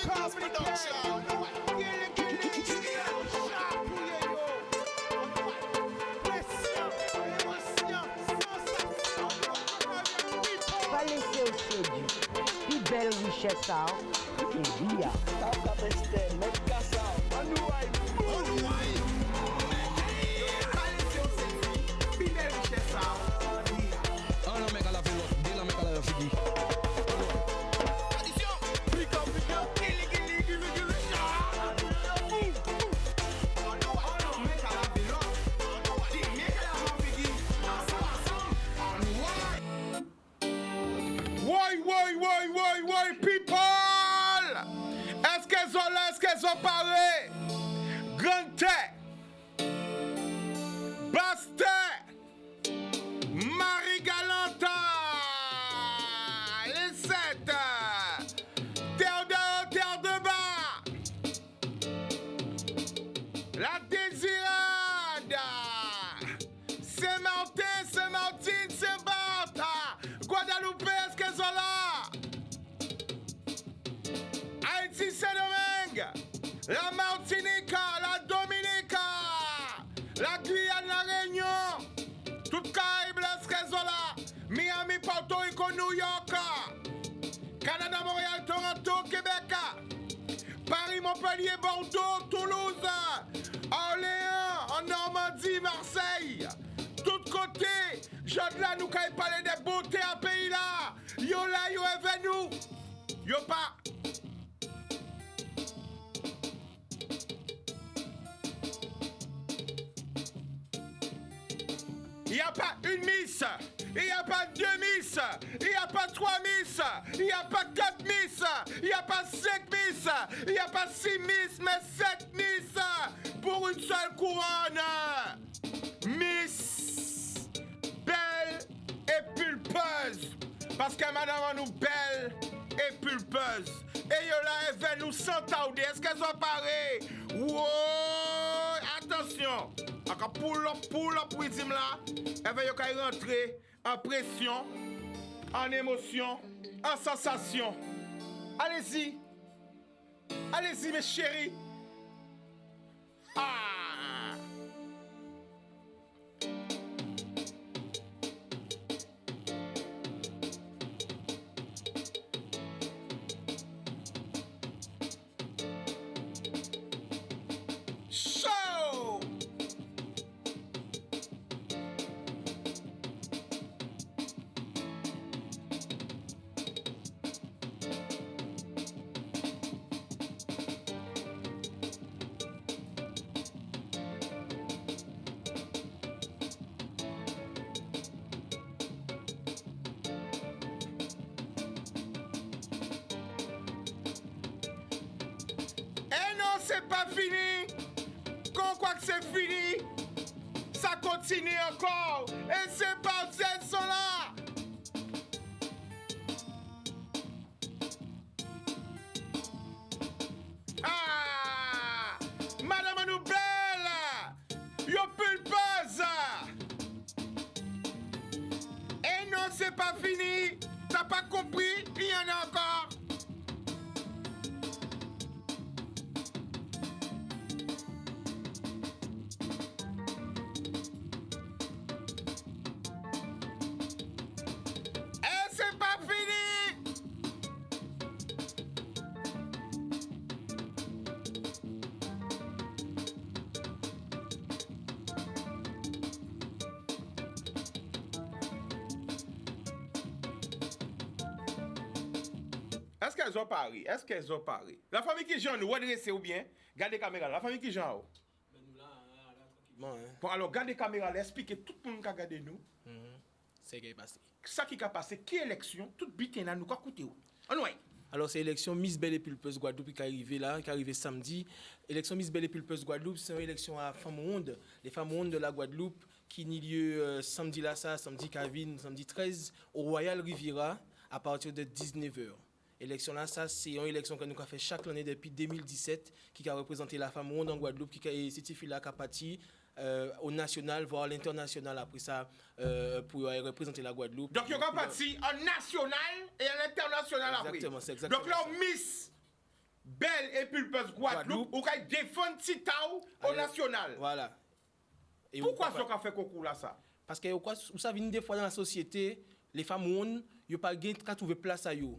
Pas laisser au séduit. Plus belle richesse, ça. Et oui, Ouais, people! Est-ce qu'elles sont là? Est-ce qu'elles sont parées? Grande tête! Basse Marie Galanta! Les 7! Terre de haut, terre de bas! La Désirade! Saint-Martin, Saint-Martine, Saint-Bartha! Guadeloupe, est-ce qu'elles sont là? Haïti, Saint-Domingue, la Martinique, la Dominique, la Guyane, la Réunion, toute Caraïbes, est-ce qu'elles sont là? Miami, Porto Rico, New York, Canada, Montréal, Toronto, Québec, Paris, Montpellier, Bordeaux, Toulouse, Orléans, en Normandie, Marseille, tout côté, je là nous quand parler des beautés à pays là, yo là, yo est venu, yo pas. Il n'y a pas une miss, il n'y a pas deux miss, il n'y a pas trois miss, il n'y a pas quatre miss, il n'y a pas cinq miss, il n'y a pas six miss, mais sept miss pour une seule couronne. Miss belle et pulpeuse, parce que madame nous belle et pulpeuse. Et yo là, elle va nous s'entendre. Est-ce qu'elles sont parées? Wow, attention. Encore pull up, rythme là. Elle va rentrer en pression, en émotion, en sensation. Allez-y. Allez-y, mes chéris. Ah! Show! Eh non, c'est pas fini! Quand on croit que c'est fini, ça continue encore! Et c'est parti, elles sont là! Ah! Madame nous belle! Yo pulpeuse! Et non, c'est pas fini! T'as pas compris? Il y en a encore! Et c'est pas fini! Est-ce qu'elles ont paré? Est-ce qu'elles ont paré? La famille qui j'en ou adressé ou bien? Gardez la caméra. La famille qui j'en Bon, hein. Bon, alors gardez la caméra, expliquez tout le monde qui a regardé nous. C'est qui est passé. Ça qui a passé, qui élection, tout bitin là, nous quoi coûté où? En ouais. Alors, c'est l'élection Miss Belle et Pulpeuse Guadeloupe qui est arrivée là, qui est arrivée samedi. L'élection Miss Belle et Pulpeuse Guadeloupe, c'est une élection à Femmes Monde, les Femmes Monde de la Guadeloupe, qui n'a lieu samedi là, ça, samedi Calvin, samedi 13, au Royal Riviera, à partir de 19h. Élection là, ça, c'est une élection que nous avons fait chaque année depuis 2017, qui a représenté la Femme Monde en Guadeloupe, qui a été là, qui a parti au national, voire à l'international après ça, pour représenter la Guadeloupe. Donc, il y a parti en national et à l'international après. Exactement, c'est exactement Donc, là, ça. Miss belle et pulpeuse Guadeloupe, ou qu'elle défend Titaou au national. Voilà. Et Pourquoi ce qu'on fait concours là ça? Parce que vous savez, des fois dans la société, les femmes ont pas qu'à trouver place à eux.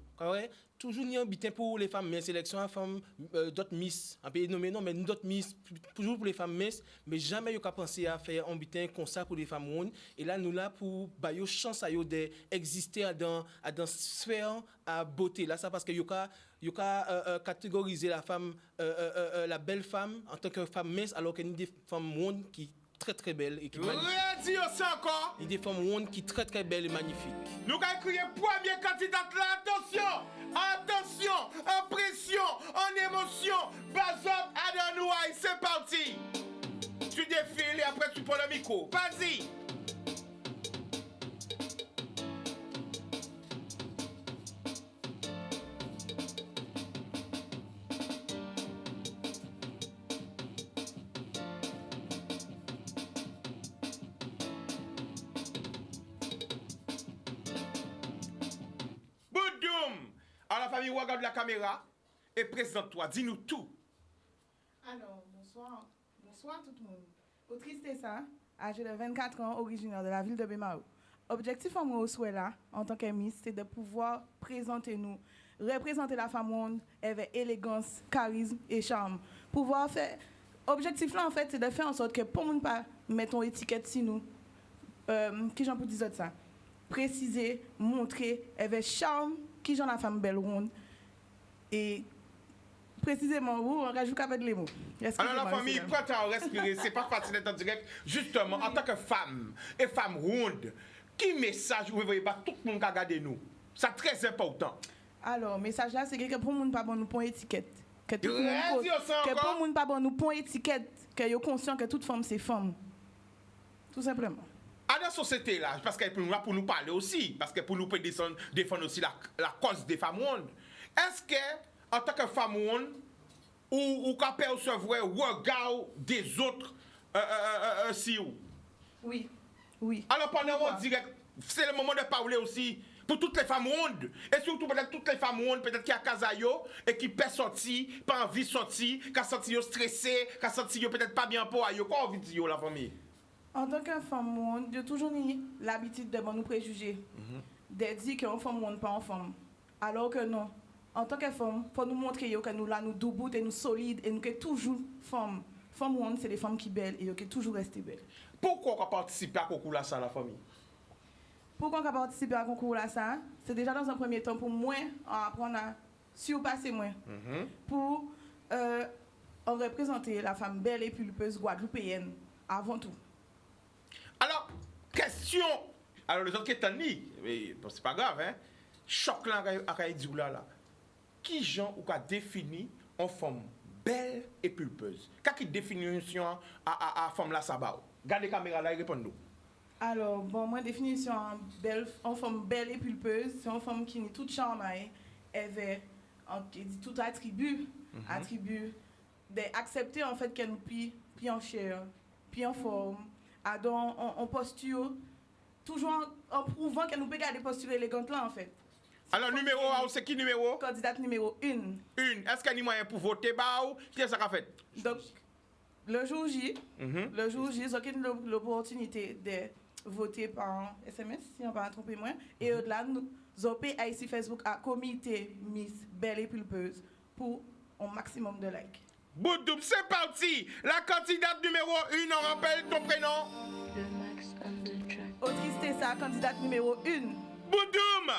Toujours il y a un butin pour les femmes, mais sélection à femmes d'autres miss, un peu nommé non, mais d'autres miss, toujours pour les femmes miss, mais jamais ils n'ont pensé à faire un butin comme ça pour les femmes rondes. Et là, nous là pour bailler chance à eux d'exister dans sphère à beauté. Là, ça parce que ils ont catégoriser la femme, la belle femme en tant que femme mince, alors qu'il y a des femmes rondes qui très très belle et qui magnifique. Ça encore. Il y a des femmes rondes qui très très belles et magnifiques. Nous allons crier premier candidat là. Attention, attention, en pression, en émotion. Bazop, Adanouaï, c'est parti. Tu défiles et après tu prends le micro. Vas-y. Regarde la caméra et présente-toi, dis-nous tout. Alors, bonsoir. Bonsoir tout le monde. Autrice Tessa, âgée de 24 ans, originaire de la ville de Bemao. Objectif en moi au là, en tant que Miss, c'est de pouvoir représenter la femme monde avec élégance, charisme et charme. Pouvoir faire. Objectif là, en fait, c'est de faire en sorte que pour ne pas mettre une étiquette sur nous, qui j'en peux dire ça, préciser, montrer avec charme qui j'en la femme belle ronde. Et précisément, on rajoute qu'avec les mots. Alors la famille, prends à respirer, c'est pas facile d'être en direct. Justement, en tant que femme et femme ronde, qui message vous ne voyez pas tout le monde qui regarde nous? C'est très important. Alors, message là, c'est que pour le monde pas bon nous point étiquette. Que tout le monde que pour le monde pas bon nous point étiquette, que yo conscient que toute femme c'est femme. Tout simplement. À la société là, parce qu'elle est pour nous parler aussi, parce que pour nous défendre aussi la cause des femmes rondes. Est-ce que, en tant que femme ronde, ou qu'on peut recevoir le regard des autres si ou? Oui, oui. Alors pendant on dirait c'est le moment de parler aussi pour toutes les femmes rondes. Et surtout peut-être toutes les femmes rondes, peut-être qui a Kazayo et qui peut sortir, pas envie de sortir, qui a senti stressé, qui a senti peut-être pas bien pour ayo. Quoi envie de dire la famille? En tant que femme ronde, j'ai toujours eu l'habitude de nous préjuger. De dire qu'une femme ronde pas en femme. Alors que non. En tant que femme, il faut nous montrer que nous là, nous debout et nous solides et nous sommes toujours femmes. Femmes rondes, c'est des femmes qui sont belles et qui sont toujours restées belles. Pourquoi on participe à concours là ça la famille? Pourquoi on participe à concours là ça? C'est déjà dans un premier temps pour moi apprendre à surpasser moi. Pour représenter la femme belle et pulpeuse guadeloupéenne avant tout. Alors, question. Alors les autres qui sont ni, c'est pas grave hein. Choc là à dire là. Qui gens ou qu'a défini en femme belle et pulpeuse? Quelle définition à femme là ça va? Gardez la caméra là et répondez-nous. Alors, bon, moi, définition en femme belle et pulpeuse, c'est une femme qui n'est toute charmée, elle dit tout attribut, d'accepter en fait qu'elle nous puis en chair, puis en forme, en posture, toujours en prouvant qu'elle nous peut garder posture élégante là en fait. Alors, numéro 1, c'est qui numéro? Candidate numéro 1. Est-ce qu'il y a moyen pour voter? Qu'est-ce que ça a fait? Donc, le jour J, j'ai eu l'opportunité de voter par SMS, si on ne pas tromper moi. Et au-delà, nous avons ici Facebook à comité Miss Belle et Pulpeuse pour un maximum de likes. Boudoum, c'est parti! La candidate numéro 1, on rappelle ton prénom? Autrice Tessa, candidate numéro 1. Boudoum!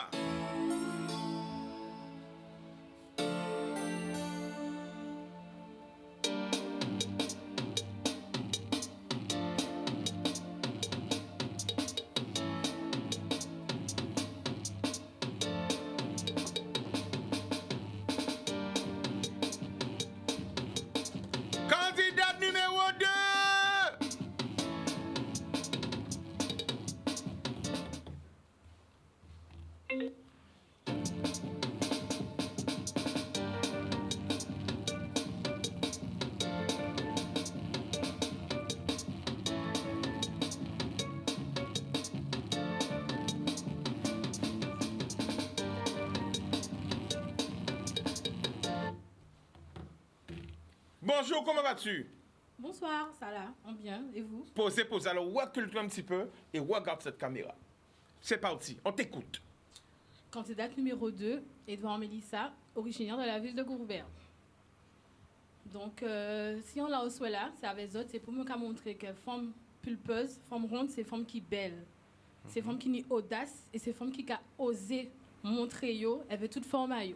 Bonjour, comment vas-tu? Bonsoir, ça va, on bien, et vous? Posez. Alors, recule-toi un petit peu et regarde cette caméra. C'est parti, on t'écoute. Candidate numéro 2, Edouard Mélissa, originaire de la ville de Gourbert. Donc, si on l'a reçu là, c'est avec autres, c'est pour me montrer que femme pulpeuse, femme ronde, c'est femme qui est belle. C'est femme qui n'est audace et c'est femme qui a osé montrer yo, elle veut toute forme à yo.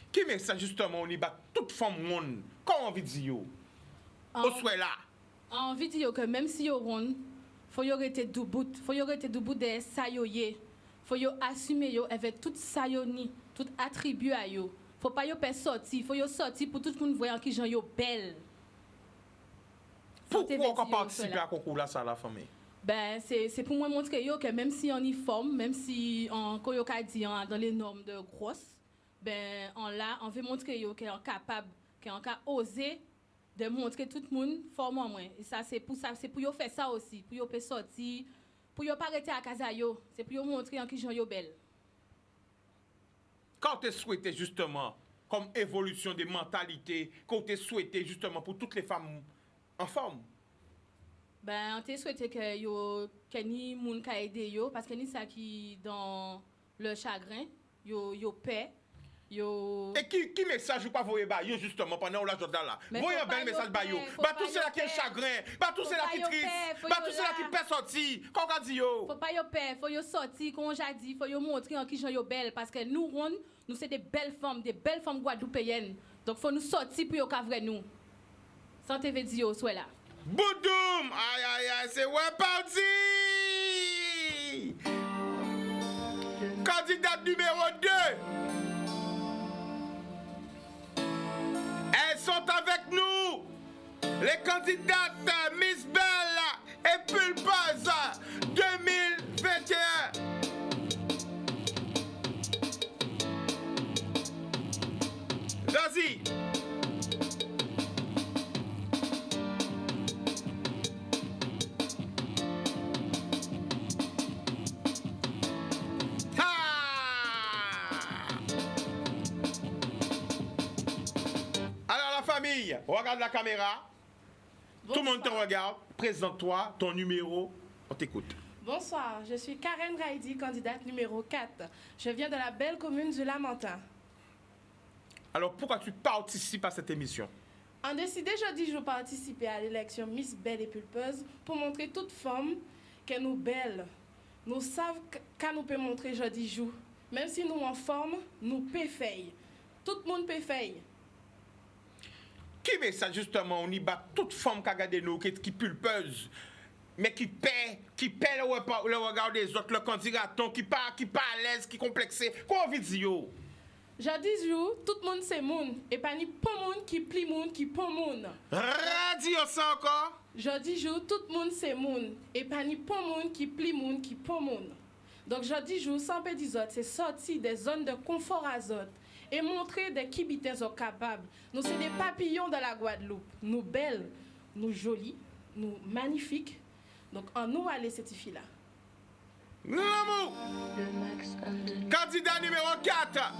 Qui met ça justement, on y bat toute femme monde? Comment on veut dire? Au souhait là. Envie de dire que même si yo ronde, faut yo rester debout, de ça yo yé. Faut yo assumer yo avec tout ça yo ni, tout attribut à yo. Faut pas yo sortir, faut yo sortir pour tout le monde voyant qui gens yo belle. Pourquoi on participe à concours là ça la famille? Ben c'est pour moi montrer yo que même si on y forme, même si on comme yo ka dit dans les normes de grosse, ben on veut montrer yo qu'on capable, qu'on a osé de montrer tout le monde forme en moins. Et ça c'est pour yo faire ça aussi, pour yo peut sortir, pour yo pas rester à casa yo, c'est pour yo montrer en qui gens yo belle. Quand tu souhaité justement comme évolution des mentalités, quand tu souhaité justement pour toutes les femmes en forme? Ben, on te souhaité que ni moun ka aider yo parce que ni ça qui dans le chagrin, yo paix, yo. Et qui message ou pas voyer ba yo justement pendant la journée là? Voyez un bel message ba yo. Ba tout cela qui est chagrin, ba tout cela qui triste, ba tout cela qui peut sortir. Quand on dit yo. Faut pas yo paix, faut yo sortir comme j'ai dit, faut yo montrer en qui gens yo belle parce que nous ronde, nous c'est des belles femmes guadeloupéennes. Donc faut nous sortir pour yo ka vrai nous. Santé veut dire yo soit là. Boudoum! Aïe, c'est ouais parti! Candidate numéro 2. Elles sont avec nous. Les candidates Miss Belle et Pulpeuse 2021. Vas-y. Famille, regarde la caméra. Bonsoir. Tout le monde te regarde. Présente-toi, ton numéro. On t'écoute. Bonsoir, je suis Karen Raidi, candidate numéro 4. Je viens de la belle commune du Lamentin. Alors, pourquoi tu participes à cette émission? On a décidé jeudi de participer à l'élection Miss Belle et Pulpeuse pour montrer toute femme que nous belles. Nous savons qu'à nous peut montrer jeudi jour. Même si nous en forme, nous peut faire. Tout le monde peut faire. Qui met ça justement, on y bat toute femme qui a gardé nous, qui pulpeuse, mais qui paie le regard des autres, le candidaton, qui pas à l'aise, qui complexé. Quoi on veut dire? Jadis jour, tout le monde c'est moun, et pas ni pas moun qui plie moun, qui pon moun. Radio ça encore? Jadis jour, tout le monde c'est moun, et pas ni pas moun qui plie moun, qui pon moun. Donc jadis jour, sans pédis autres, c'est sortir des zones de confort azote. Et montrer des kibitins sont capables. Nous, c'est des papillons de la Guadeloupe. Nous belles, nous jolies, nous magnifiques. Donc, en nous, aller cette fille-là. L'amour! Candidat numéro 4.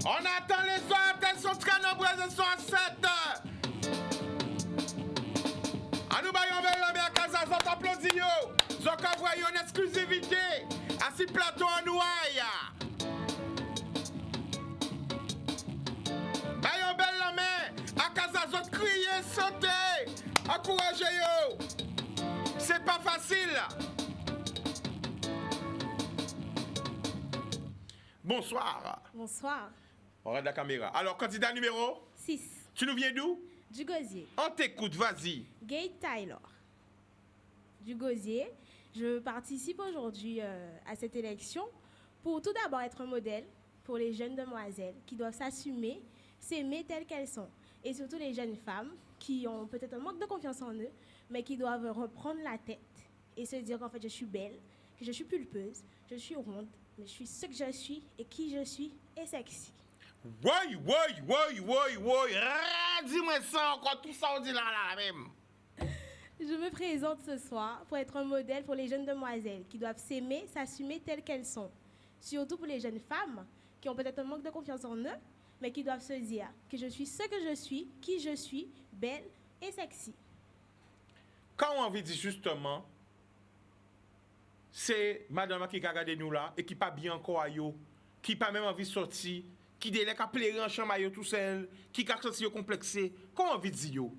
On attend les autres, elles sont très nombreuses, elles sont à 7. A nous baillons vers la mer, Casa, zot applaudis yo. Zot envoyons une exclusivité à ce plateau en ouaille. Baillons belle la main, à Casa, zot crier, sauter, encouragez yo. C'est pas facile. Bonsoir. Bonsoir. On regarde la caméra. Alors, candidat numéro 6. Tu nous viens d'où? Du Gosier. On t'écoute, vas-y. Gay Taylor. Du Gosier. Je participe aujourd'hui à cette élection pour tout d'abord être un modèle pour les jeunes demoiselles qui doivent s'assumer, s'aimer telles qu'elles sont. Et surtout les jeunes femmes qui ont peut-être un manque de confiance en eux, mais qui doivent reprendre la tête et se dire qu'en fait je suis belle, que je suis pulpeuse, je suis ronde, mais je suis ce que je suis et qui je suis et sexy. Oui. Dis-moi ça encore, tout ça on dit là même. Je me présente ce soir pour être un modèle pour les jeunes demoiselles qui doivent s'aimer, s'assumer telles qu'elles sont. Surtout pour les jeunes femmes qui ont peut-être un manque de confiance en eux, mais qui doivent se dire que je suis ce que je suis, qui je suis, belle et sexy. Quand on veut dire justement, c'est madame qui a regardé nous là et qui pas bien encore à yo, qui pas même envie de sortir, qui délai qu'à pleurer en chambre à yo tout seul, qui a senti yo complexé. Comment on veut dire yo?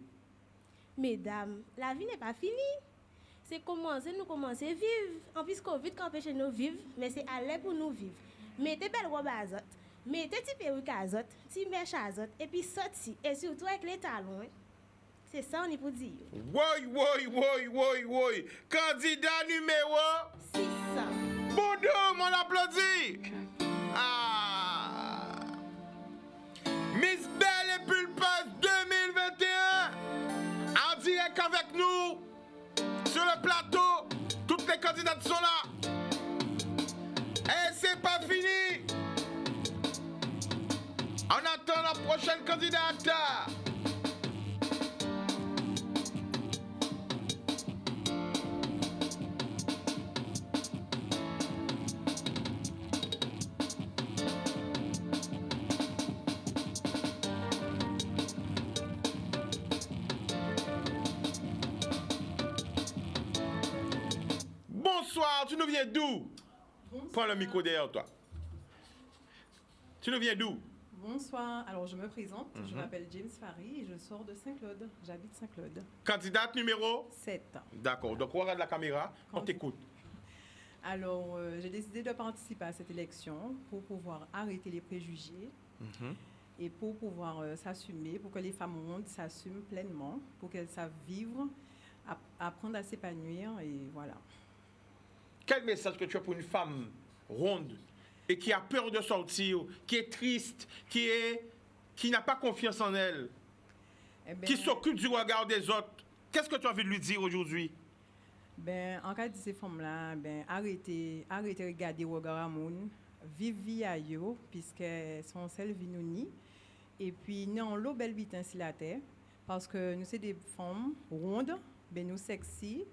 Mesdames, la vie n'est pas finie. C'est nous commencer à vivre. En plus, Covid qui empêche nous vivre, mais c'est à l'aide pour nous vivre. Mettez belle robe à azot, mettez petit perruque à azot, petit mèche à azot, et puis sorti, et surtout avec les talons. Hein. C'est ça, on est pour dire. Oui. Candidat numéro 6. Boudou, on applaudit. Ah. Miss Belle et Pulpeuse 2021. En direct avec nous. Sur le plateau. Toutes les candidates sont là. Et c'est pas fini. On attend la prochaine candidate. Bonsoir, tu nous viens d'où? Prends le micro derrière toi. Tu nous viens d'où? Bonsoir, alors je me présente, je m'appelle James Fary et je sors de Saint-Claude, j'habite Saint-Claude. Candidate numéro 7. D'accord, donc on regarde la caméra, on t'écoute. Alors j'ai décidé de participer à cette élection pour pouvoir arrêter les préjugés et pour pouvoir s'assumer, pour que les femmes rondes s'assument pleinement, pour qu'elles savent vivre, apprendre à s'épanouir et voilà. Quel message que tu as pour une femme ronde et qui a peur de sortir, qui est triste, qui n'a pas confiance en elle, qui s'occupe du regard des autres? Qu'est-ce que tu as envie de lui dire aujourd'hui? En cas de ces femmes-là, arrêtez de regarder le regard à monde, vivre vie à eux, puisqu'elles sont celles qui nous nient. Et puis, nous avons l'eau belle vite ainsi la terre, parce que nous sommes des femmes rondes, nous sexy,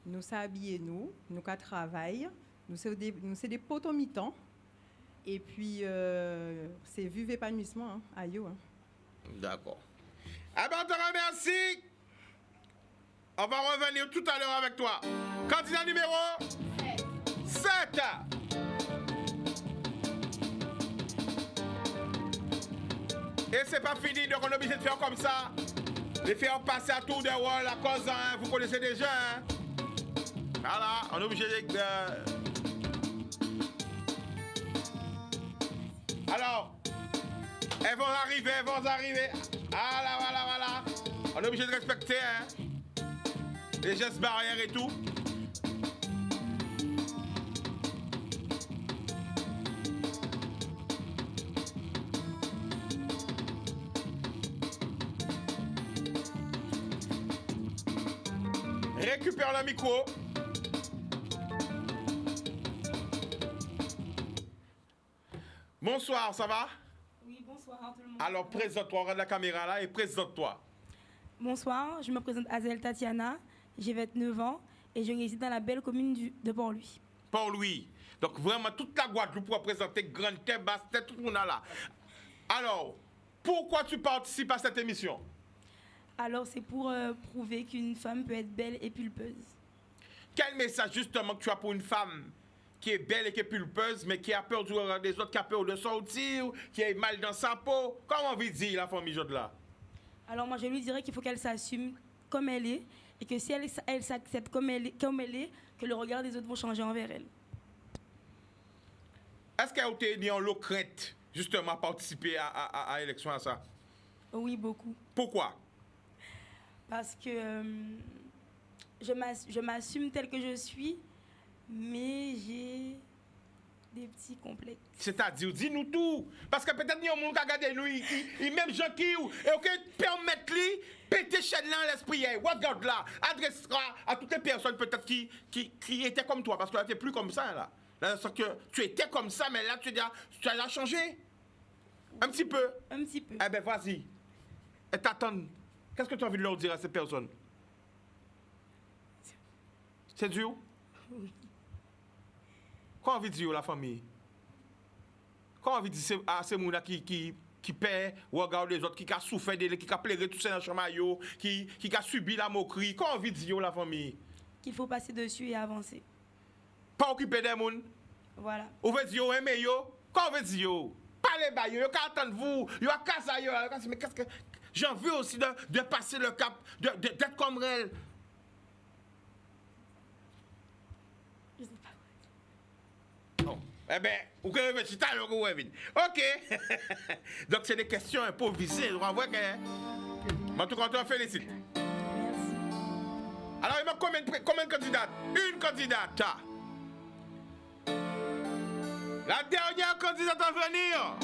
nous s'habiller nous travaillons, nous sommes des poteaux mi-temps. Et puis, c'est vivre épanouissement à eux. D'accord. Eh bien, on te remercie. On va revenir tout à l'heure avec toi. Candidat numéro 7. Et c'est pas fini, donc on est obligé de faire comme ça. De faire passer à tour de rôle la cause, hein, vous connaissez déjà. Hein? Voilà, on est obligé de... Alors, elles vont arriver. Voilà. On est obligé de respecter, hein, les gestes barrières et tout. Récupère le micro. Bonsoir, ça va? Oui, bonsoir tout le monde. Alors présente-toi, regarde la caméra là et présente-toi. Bonsoir, je me présente Azel Tatiana, j'ai 29 ans et je réside dans la belle commune de Port-Louis. Port-Louis. Donc vraiment toute la Guadeloupe pour présenter grande tête, basse tête, tout le monde là. Alors, pourquoi tu participes à cette émission? Alors c'est pour prouver qu'une femme peut être belle et pulpeuse. Quel message justement que tu as pour une femme qui est belle et qui est pulpeuse, mais qui a peur du regard des autres, qui a peur de sortir, qui a mal dans sa peau? Comment on dire la famille là? Alors moi je lui dirais qu'il faut qu'elle s'assume comme elle est et que si elle s'accepte comme elle est, que le regard des autres vont changer envers elle. Est-ce qu'elle a été mis en lot crainte justement à participer à l'élection à ça? Oui, beaucoup. Pourquoi? Parce que je m'assume telle que je suis, mais des petits complexes. C'est-à-dire, dis-nous tout. Parce que peut-être il y a un monde qui a regardé nous, il même gens qui ou et OK, permettre lui péter chaîne là l'esprit. Regarde là, adressera à toutes les personnes peut-être qui étaient comme toi parce que là tu n'es plus comme ça là. Là c'est que tu étais comme ça mais là tu as changé. Un petit peu. Un petit peu. Eh ben vas-y. Et t'attends. Qu'est-ce que tu as envie de leur dire à ces personnes? C'est dur? Oui. Quoi envie de dire la famille? Quoi envie de dire à ces gens qui paient, regarde les autres, qui a souffert, qui a pleuré tout ça dans le chemin, qui a subi la moquerie? Quoi envie de dire la famille? Qu'il faut passer dessus et avancer. Pas occuper des gens? Voilà. Ou veut dire, mais yo? Quoi veut dire? Parlez bas, yo, attendre vous, yo, à casa, yo, mais qu'est-ce que. J'ai envie aussi de passer le cap, d'être comme elle. Je sais pas. Oh. Eh bien, vous pouvez réfléchir, OK. Donc, c'est des questions improvisées. On voit que. En tout cas, on te félicite. Merci. Alors, il y a combien de candidates? Une candidate. La dernière candidate à venir.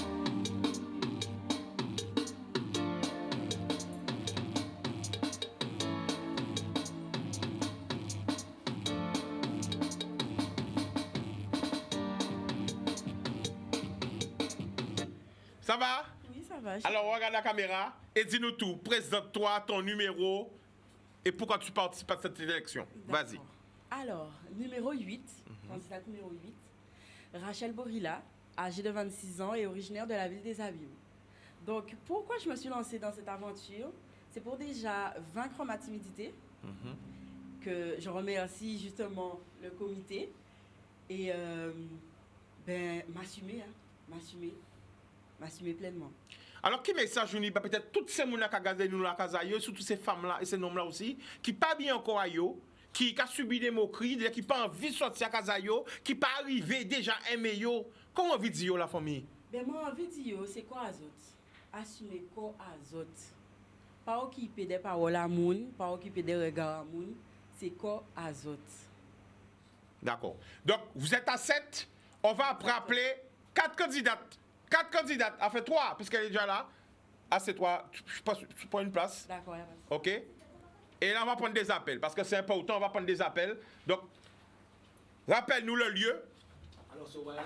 Ça va? Oui, ça va. Alors, regarde la caméra et dis-nous tout. Présente-toi, ton numéro et pourquoi tu participes à cette élection. Vas-y. Alors, numéro 8, candidate numéro 8, Rachel Borilla, âgée de 26 ans et originaire de la ville des Avions. Donc, pourquoi je me suis lancée dans cette aventure? C'est pour déjà vaincre ma timidité, que je remercie justement le comité, et m'assumer pleinement. Alors, qui message nous peut-être toutes ces gens qui ont regardé nous la casa, surtout ces femmes-là et ces hommes-là aussi, qui pas bien encore à yo, qui a subi des moqueries, qui pas envie de sortir à casa yo, qui pas arrivé déjà aimé yo. Comment envie de dire la famille? Ben moi envie de dire c'est quoi azot? Assumer quoi azot? Pas occuper des paroles à moun, pas occuper des regards à moun, c'est quoi azot? D'accord. Donc, vous êtes à 7. On va rappeler 4 candidates. 4 candidates. En fait, 3, puisqu'elle est déjà là. Ah, c'est 3. Tu prends une place. D'accord, OK? Et là, on va prendre des appels. Parce que c'est important, on va prendre des appels. Donc, rappelle-nous le lieu. Alors, sur Royal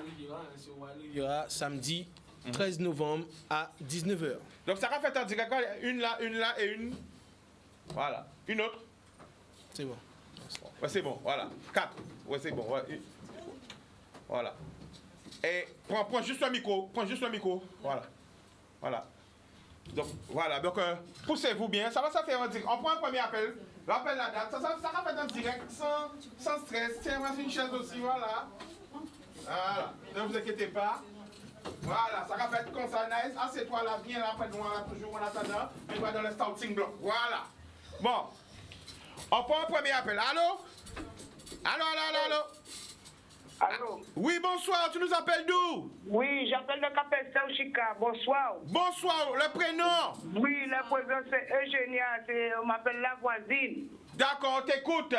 Riviera, samedi 13 novembre à 19h. Donc, ça va faire en direct. Une là et une. Voilà. Une autre. C'est bon. Ouais, c'est bon, voilà. 4. Ouais, c'est bon. Ouais. Voilà. Et prends juste le micro. Prends juste le micro. Voilà. Voilà. Donc, voilà. Donc, poussez-vous bien. Ça va se faire en direct. On prend un premier appel. Rappelle la date. Ça va faire en direct sans stress. Tiens, moi, c'est une chaise aussi. Voilà. Voilà. Ne vous inquiétez pas. Voilà. Ça va faire comme ça. Nice. Assieds-toi là. Viens là. Après, nous, on a toujours en attendant. Et toi dans le starting block. Voilà. Bon. On prend un premier appel. Allô? Allô? Allô? Oui, bonsoir. Tu nous appelles d'où? Oui, j'appelle le capitaine Chica. Bonsoir. Bonsoir. Le prénom? Oui, le prénom c'est Eugénia. On m'appelle la voisine. D'accord, on t'écoute.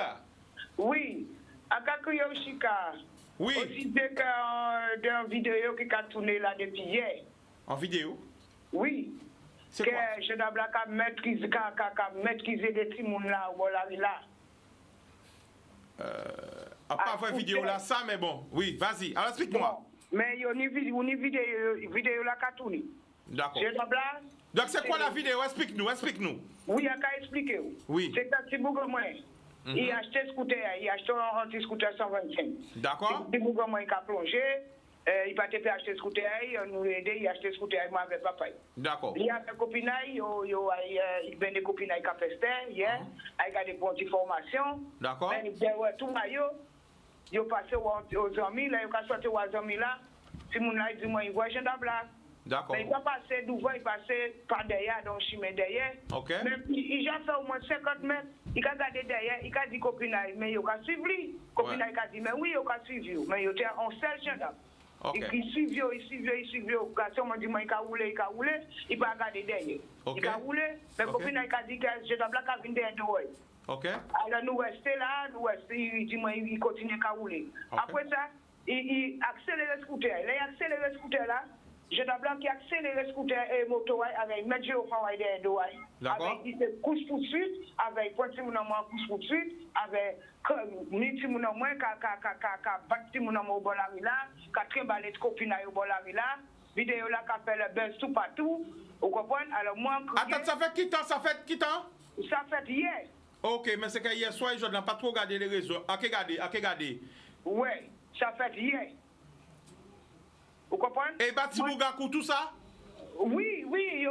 Oui. À Kakuyo Chica. Oui. Aussi d'une vidéo qui a tourné là depuis hier. En vidéo? Oui. C'est quoi? Que je dois maîtriser des petits mouns là, voilà, là. Pas voir vidéo là, ça, mais bon. Oui, vas-y. Alors, explique-moi. Bon. Mais il y a une vidéo là qui a tourné. D'accord. Je dois là. Donc, c'est quoi la vidéo? Explique-nous. Oui, il y a qu'à expliquer. Oui. C'est un petit bougre moi. Il a acheté un scooter, il a acheté un petit scooter 125. D'accord. Un petit bougre moi, il a plongé. Il n'a pas acheté un scooter, il nous a aidé, il a acheté un scooter avec papa. D'accord. Il y a des copines, il y a des copines qui ont fait ça, il y a des bonnes formations. D'accord. Mais tout maillot, il a passé aux amis, il a sorti aux amis là. Si mon là, il dit, moi, il voit, je ne blague. D'accord. Mais il va passer devant, il passe par derrière, donc je mets derrière. OK. Mais il a fait au moins 50 mètres, il a regardé derrière, il a dit copine, mais il a suivi. Copine, il a dit, mais oui, il a suivi. Mais il était en seul gendarme. OK. Il suivi. Le garçon m'a dit, il a roulé, il va regarder derrière. OK. Il a roulé, mais copine, il a dit que je dois blaguer avec derrière. OK. Alors nous restons là, il dit, il continue à rouler. OK. Après ça, il accélère le scooter. Il accélère le scooter là. Jeune blanc qui accélère le scooter et moto avec mettre géophone derrière dos. D'accord. Avec course poursuite, avec pointi mon amour course poursuite, avec ni mon amour ka battre mon amour au bord la rue là, ka trimballer copine au bord la rue là, vidéo là ka fait le buzz tout partout. Vous comprenez? Alors moi attends, ça fait qui temps? Ça fait hier. OK, mais c'est que hier soir je n'ai pas trop regardé les réseaux. À qui regarder? Ouais, ça fait hier. Vous comprenez? Et Batibougakou, tout ça? Oui, mais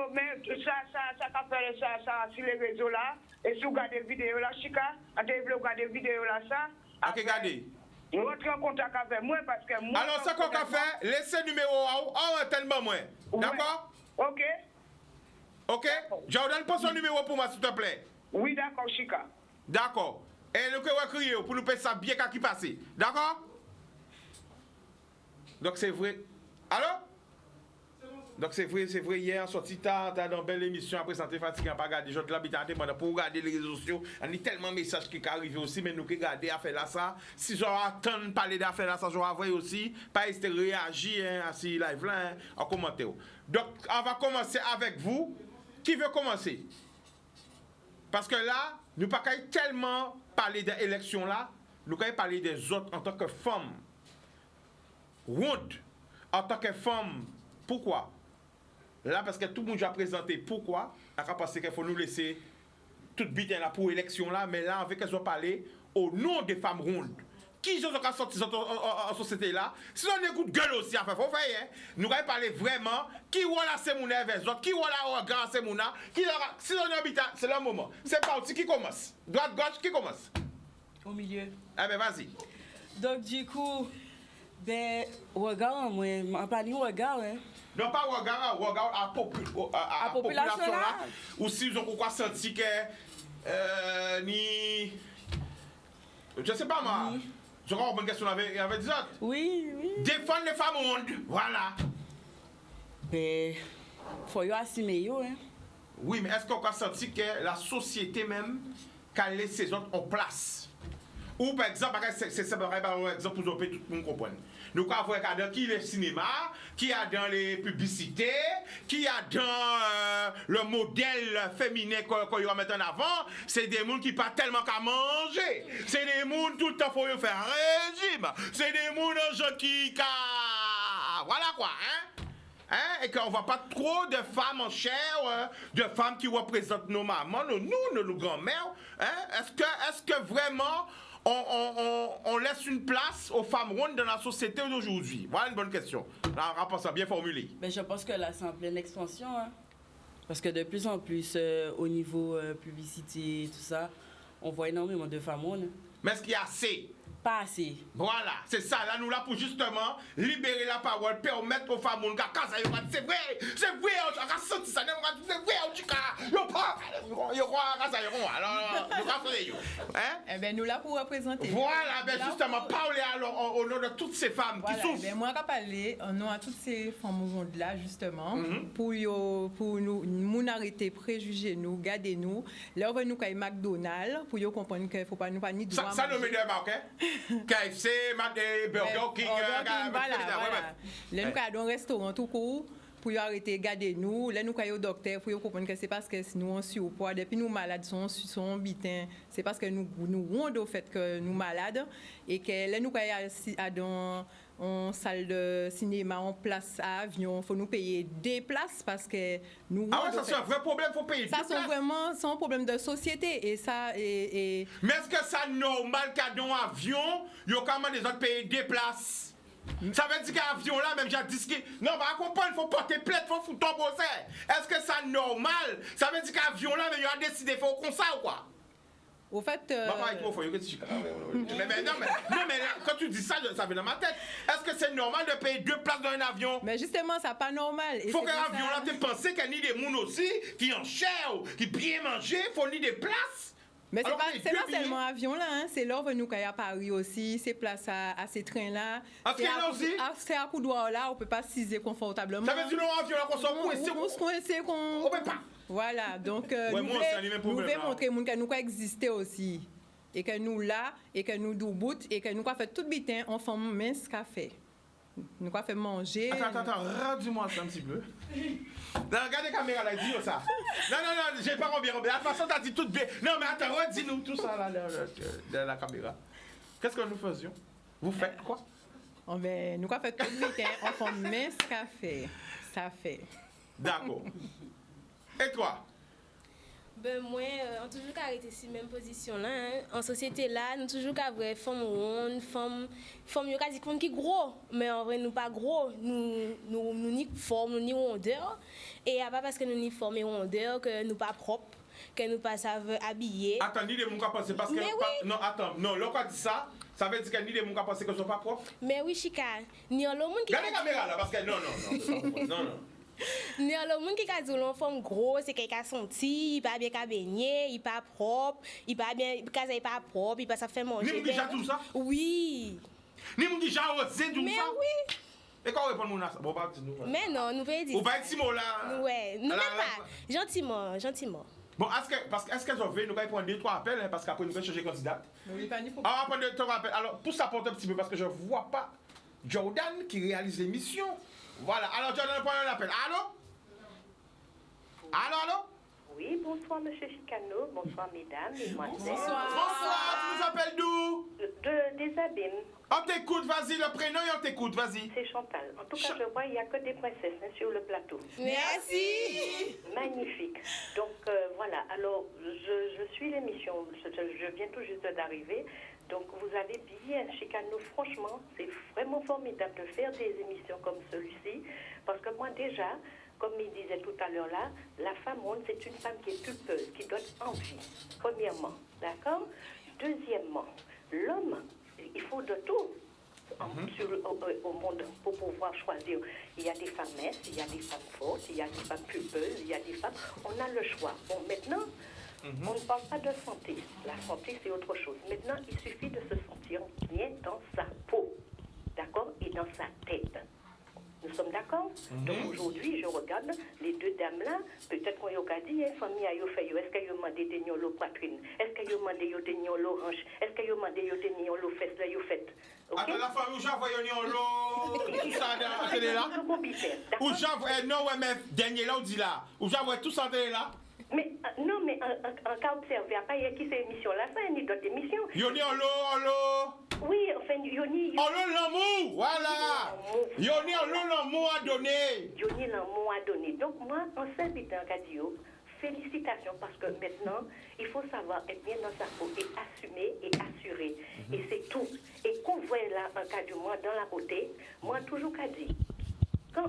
ça fait ça sur les réseaux là. Et si vous regardez la vidéo là, Chica, vous regardez la vidéo là, ça. Regardez. Vous rentrez en contact avec moi parce que moi. Alors, ça qu'on a fait, laissez numéro à tellement moins. D'accord? Ok? Jordan, pose son numéro pour moi, s'il te plaît. Oui, d'accord, Chica. D'accord. Et nous pouvons crier pour nous payer ça bien qu'à qui passe. D'accord? Donc, c'est vrai. Allô? Donc c'est vrai, hier, sorti tard, dans une belle émission à présenter fatigué, pas regarder les gens de l'habitat, pour regarder les réseaux sociaux. Il y a tellement de messages qui arrivent aussi, mais nous qui regardons affaire là ça. Si j'aurais attendu de parler d'affaire là ça, j'aurais envoyé aussi. Pas hésiter à réagir à ce live là, en commentaire. Donc, on va commencer avec vous. Qui veut commencer? Parce que là, nous ne pouvons pas tellement parler des élections là, nous pouvons parler des autres en tant que femmes. Ronde, en tant que femme, pourquoi? Là, parce que tout le monde a présenté pourquoi. On a pensé qu'il faut nous laisser toute bite là pour l'élection là, mais là, on veut qu'elles soient parlé au nom des femmes rondes. Qui sont sortis en société là? Si on écoute gueule aussi, enfin, faut faire, hein? Nous allons parler vraiment qui voilà c'est mon vers autres, qui voilà grand c'est mon qui si on habite, c'est le moment. C'est parti, qui commence? Droite, gauche, qui commence? Au milieu. Eh ben, vas-y. Donc, du coup, ben, regarde, moi, pas ni regard, hein. Non, pas regard à population là. Ou si ils ont quoi senti que ni. Je sais pas moi. Je crois une question avec des autres. Oui. Défendre les femmes au monde. Voilà. Ben, faut y assumer, hein. Oui, mais est-ce qu'on a senti que la société même a laissé les autres en place? Ou par exemple, c'est un exemple pour que tout le monde comprenne. Nous avons regardé qui est le cinéma, qui a dans les publicités, qui a dans le modèle féminin qu'on va mettre en avant. C'est des gens qui ne pas tellement qu'à manger. C'est des gens tout le temps faut faire un régime. C'est des gens qui voilà quoi, hein? Et qu'on ne voit pas trop de femmes en chair, de femmes qui représentent nos mamans, nos grands-mères. Hein? Est-ce que vraiment on laisse une place aux femmes rondes dans la société d'aujourd'hui? Voilà une bonne question. La réponse bien formulée. Mais je pense que là, c'est en pleine expansion. Hein? Parce que de plus en plus, au niveau publicité et tout ça, on voit énormément de femmes rondes. Mais est-ce qu'il y a assez? Pas assez. Voilà, c'est ça. Là, nous là pour justement libérer la parole, permettre aux femmes rondes c'est vrai, on a senti ça, c'est vrai, on dit Eh bien, nous là pour représenter. Voilà, ben justement, parler alors au nom de toutes ces femmes qui souffrent. Ben moi, je vais parler au nom de toutes ces femmes rondes là, justement, pour nous arrêter, préjuger nous, garder nous. Là, on va nous faire McDonald's pour comprendre qu'il ne faut pas nous pas ni droit. Ça nous met des marques, hein? KFC, Burger King, voilà. Là, nous avons un restaurant tout court pour arrêter de garder nous. Là, nous avons un docteur pour comprendre que c'est parce que nous sommes surpoids. Depuis nous malades sont bitins. C'est parce que nous rendons au fait que nous malades. Et que là, nous avons en salle de cinéma, en place à avion, il faut nous payer des places parce que nous... Ah ouais, ça c'est un vrai problème, il faut payer des places. Ça, c'est un problème de société et ça... Mais est-ce que c'est normal qu'à dans un avion, il y a quand même des autres pays des places? Ça veut dire qu'à l'avion là, même j'ai dit que... Non, on va comprendre, il faut porter plainte, il faut foutre ton procès. Est-ce que c'est normal? Ça veut dire qu'à l'avion là, il y a décidé de faire comme ça ou quoi? Au fait... mais quand tu dis ça, ça vient dans ma tête. Est-ce que c'est normal de payer 2 places dans un avion? Mais justement, ça n'est pas normal. Il faut qu'un avion là, tu penses qu'il y a ni des gens aussi qui en chair, qui bien manger, il faut ni des places. Mais c'est pas seulement avion là, hein. C'est là où nous à Paris aussi, c'est place à ces trains là. C'est à coup droit là, on peut pas s'iser confortablement. Ça veut dire non avion là qu'on s'en coince, on peut pas. Voilà, donc nous voulons montrer que nous existons aussi. et que nous là, et que nous doubout, et que nous quoi fait tout bitin, on fait mince café. Nous quoi fait manger. Attends, redis-moi ça un petit peu. Non, regardez la caméra là, dis-moi ça. Non, j'ai pas bien. De toute façon, t'as dit tout bien. Non, mais attends, redis-nous tout ça là, de la caméra. Qu'est-ce que nous faisions? Vous faites quoi? Nous quoi fait tout bitin, on fait mince café. Ça fait. D'accord. Et toi? Ben moi, on toujours arrêté cette même position là. Hein. En société là, nous toujours qu'à vrai femme ronde, femme yo ka dit qu'on qui gros, mais en vrai nous pas gros, nous ni forme, nous ni rondeur. Et pas parce que nous ni forme et rondeur que nous pas propre, que nous pas savent habiller. Attends, ni des moun ka penser parce que non, attends, non, l'on dit ça. Ça veut dire que ni des moun ka penser que sont pas propres. Mais oui, Chika, ni en le monde qui. Regardez la caméra là parce que non. Ni le monde qui a dit l'on forme gros, c'est quelqu'un senti, il pas bien baigner, il pas propre, il pas bien casa il pas propre, il pas ça fait manger. Ni moun qui ja tout ça? Oui. Ni moun qui ja osé tout ça? Mais oui. Et quand on répond moun à ça? Bon, pas dire nous. Mais non, nous veut dire. Ou pas être Simon là. Ouais, nous même pas. Gentiment. Bon, est-ce que je vais nous prendre 2-3 appels hein, parce qu'après nous allons changer candidat? Oui, pas ni pour. Ah, on va prendre 2-3 appels. Alors, pour ça porte un petit peu parce que je vois pas Jordan qui réalise l'émission. Voilà. Alors, Jordan prend un appel. Allô? Oui, bonsoir, monsieur Chicano. Bonsoir, mesdames, mesdemoiselles. Bonsoir, tu nous appelles d'où? Des Abîmes. On t'écoute, vas-y, le prénom et on t'écoute, vas-y. C'est Chantal. En tout cas, je vois, il n'y a que des princesses hein, sur le plateau. Merci. Magnifique. Donc, voilà. Alors, je suis l'émission. Je viens tout juste d'arriver. Donc, vous avez bien, Chicano. Franchement, c'est vraiment formidable de faire des émissions comme celui-ci. Parce que moi, déjà, comme il disait tout à l'heure là, la femme ronde, c'est une femme qui est pulpeuse, qui donne envie, premièrement. D'accord? Deuxièmement, l'homme, il faut de tout au monde pour pouvoir choisir. Il y a des femmes minces, il y a des femmes fortes, il y a des femmes pulpeuses, il y a des femmes... On a le choix. Bon, maintenant, on ne parle pas de santé. La santé, c'est autre chose. Maintenant, il suffit de se sentir bien dans sa peau, d'accord? Et dans sa tête. Nous sommes d'accord? Donc aujourd'hui, je regarde les deux dames-là. Peut-être qu'on y a dit, famille a fait, est-ce qu'elle a demandé des nions poitrine? Est-ce qu'elle a demandé des nions hanche? Est-ce qu'elle a demandé des nions fesses là, fait? Attends, la famille, où j'envoie des nions tout ça dans la télé là? Où j'envoie, non, ouais, mais dernier là, on dit là. Où j'envoie tout ça dans la télé là? Mais non, mais en cas observé, après, il y a qui ces émissions-là, ça, il y a d'autres émissions. Yoni en l'eau. Oui, enfin, Yoni. En l'eau l'amour, voilà. Yoni en l'eau l'amour à donner. Yoni l'amour à donner. Donc, moi, en s'invitant en radio, félicitations parce que maintenant, il faut savoir être bien dans sa peau et assumer et assurer. Et c'est tout. Et qu'on voit là, en cas de moi, dans la beauté, moi, toujours qu'à dire. Quand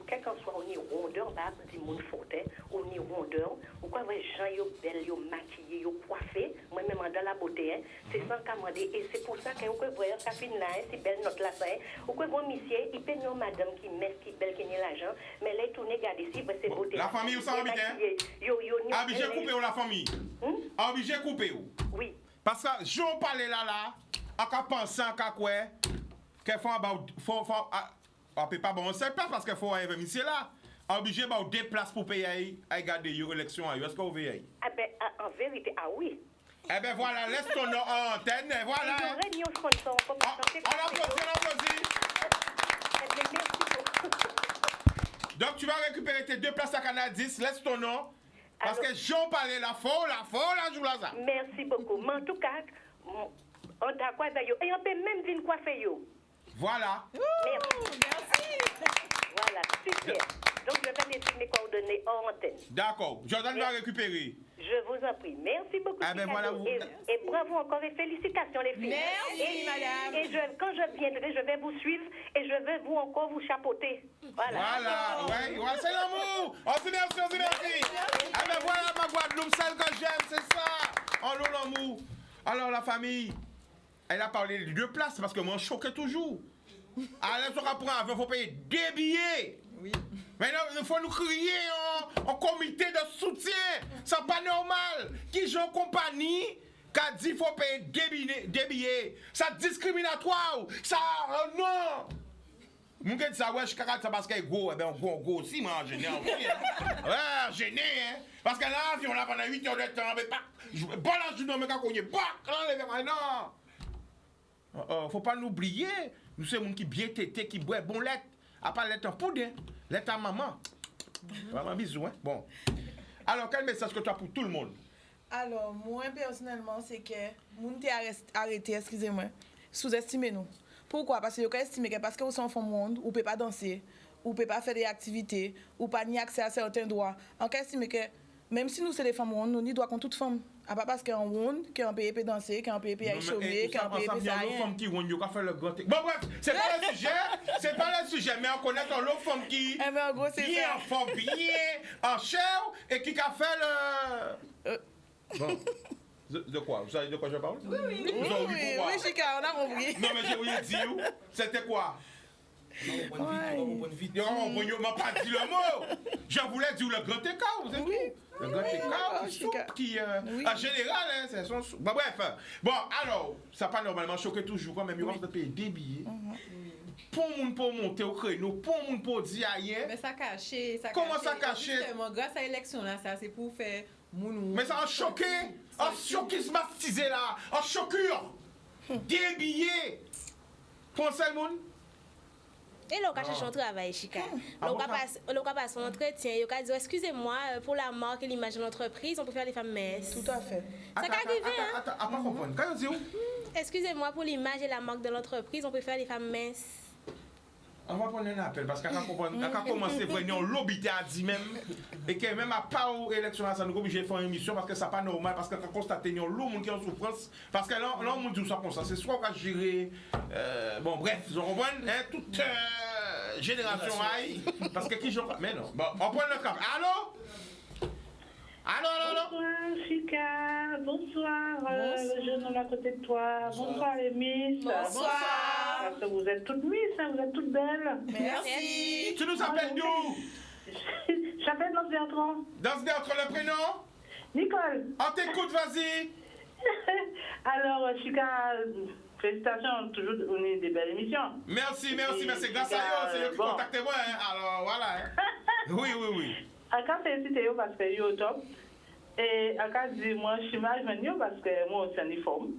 quel qu'en soit, on est rondeur, bah, du monde fortin, on est rondeur, ou quoi, les gens, ils sont belles, ils sont maquillés, ils sont coiffés, moi-même dans la beauté, hein, c'est sans commander. Et c'est pour ça que vous voyez, ça fait là, c'est belle notre là, ou quoi, bon, monsieur, il peut nous, madame, qui met, qui belle, qui n'est l'argent, mais là, il tourne, regardez ici, c'est beauté. La famille, où ça, habite, hein? Obligé de couper, ou la famille? Obligé de couper, ou? Oui. Parce que, je vais parler là, en cas pensant, qu'à quoi, qu'elle faut on peut pas bon c'est pas parce qu'il faut aller monsieur là obligé ba deux places pour payer à garder l'élection est-ce que vous voyez? Ah ben en vérité oui. Eh ben voilà, laisse ton nom en antenne, voilà. On applaudit. Donc tu vas récupérer tes 2 places à Canadis, laisse ton nom parce que Jean parlait la joue là ça. Merci beaucoup. Mais en tout cas, on t'a quoi d'ailleurs et on peut même venir coiffer yo. Voilà. Merci. Voilà, super. Donc, je vais laisser mes coordonnées hors antenne. D'accord. Jordan va récupérer. Je vous en prie. Merci beaucoup. Ah ben voilà, et bravo encore et félicitations les filles. Merci, madame. Et quand je viendrai, je vais vous suivre et je vais vous encore vous chapeauter. Voilà. Ouais, c'est l'amour. On se merci. Ah ben voilà ma Guadeloupe, celle que j'aime, c'est ça. On loue l'amour. Alors la famille, elle a parlé de 2 places parce que moi je choquais toujours. Allez, on apprend, il faut payer 2 billets. Oui. Maintenant, il faut nous crier en comité de soutien. C'est pas normal. Qui joue en compagnie, qui a dit qu'il faut payer 2 billets. C'est discriminatoire. Ça, non. Mon gars dit ça, ouais, je caractère ça parce qu'elle est gros, eh ben, gros aussi, moi, en gêné, ouais, gêné, hein. Parce que là, on a pendant 8 heures de temps, mais pas, bon, là, je ne quand on est pas, non. Faut pas l'oublier, nous sommes des gens qui bien tété, qui boivent bon lait, à part lait en poudre, lait à maman. Vraiment bisous, hein. Bon. Alors, quel message que tu as pour tout le monde? Alors, moi, personnellement, c'est que moun te arrêté, excusez-moi, sous-estimez nous. Pourquoi? Parce que vous estimez que parce que vous êtes enfant monde, vous ne pouvez pas danser, vous ne pouvez pas faire des activités, ou pas ni accès à certains droits. On estime que même si nous sommes des femmes monde, nous n'y doit qu'on toute femme. À pas parce qu'un monde, qu'un pays peut danser, qu'un pays peut y chômer, qu'un pays peut faire rien. Il y a qui vont faire le grand. Bon bref, c'est pas le sujet, mais on connaît l'autre femme qui bien en forme, bien en chair et qui a fait le. Bon. De quoi? Vous savez de quoi je parle? Oui, Chika, on a compris. Non, mais je voulais dire, c'était quoi? On m'a pas dit le mot. Je voulais dire le grand écart, vous savez. Le grand écart qui, en général, hein, c'est son. Bon, bref. Bon, alors, ça pas normalement choqué toujours quand même. Il va se payer des billets. Pour monter au créneau, pour dire rien. Mais ça caché. Comment ça caché? Justement, grâce à l'élection, là, ça c'est pour faire. Mais ça a choqué, stigmatisé là, en choquure, des billets. Pensez le monde. Et là, on cherche un travail, Chika. On passe son entretien, on dit excusez-moi, pour la marque et l'image de l'entreprise, on peut faire les femmes messes. Tout à fait. Ça peut arriver, hein? Attends, pas comprendre. Quand on dit où? Excusez-moi, pour l'image et la marque de l'entreprise, on peut faire les femmes messes. On va prendre un appel parce qu'elle a commencé à venir en lobby à dit même et que même à part aux élections, ça nous oblige à faire une émission parce que ça n'est pas normal parce qu'on a constaté qu'il y a l'homme qui est en souffrance parce que là, on dit ça comme ça. C'est soit on va gérer. Bon, bref, vous comprenez, hein, toute génération aille parce que qui joue. Mais non. Bon, on prend notre appel. Allô? Allô? Bonsoir, Chika. Bonsoir, le jeune homme à côté de toi. Bonsoir, les Miss. Bonsoir. Parce que vous êtes toutes Miss, hein, vous êtes toutes belles. Merci. Tu nous appelles d'où? J'appelle Danse Bertrand. Danse Bertrand, le prénom? Nicole. On t'écoute, vas-y. Alors, Chika, félicitations, toujours donner des belles émissions. Merci. Grâce à eux, c'est eux qui contactent moi. Hein. Alors, voilà. Hein. Oui. Quand féliciter parce que yo au top. Et quand dit moi je suis mal parce que moi aussi en uniforme.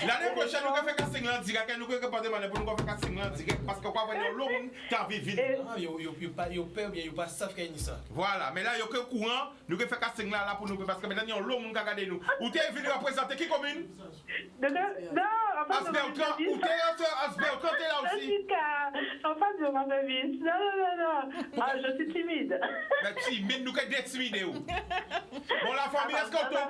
L'année prochaine nous allons faire casting là direct, nous allons pas demander pour nous faire casting là direct parce qu'on va venir l'homme qui a vécu. Yo peur bien yo pas savent qu'il y a ça. Voilà, mais là yo que courant, nous allons faire casting là pour nous parce que maintenant il y a l'homme qui a regardé nous. Ou t'es venu représenter qui commune? Non, Asbertrand, ou t'es Asbertrand t'es là aussi. En fait, je m'appelle vite. Non. Je suis timide. Mais timide, nous qu'être timide où? Bon la famille, est-ce qu'on est au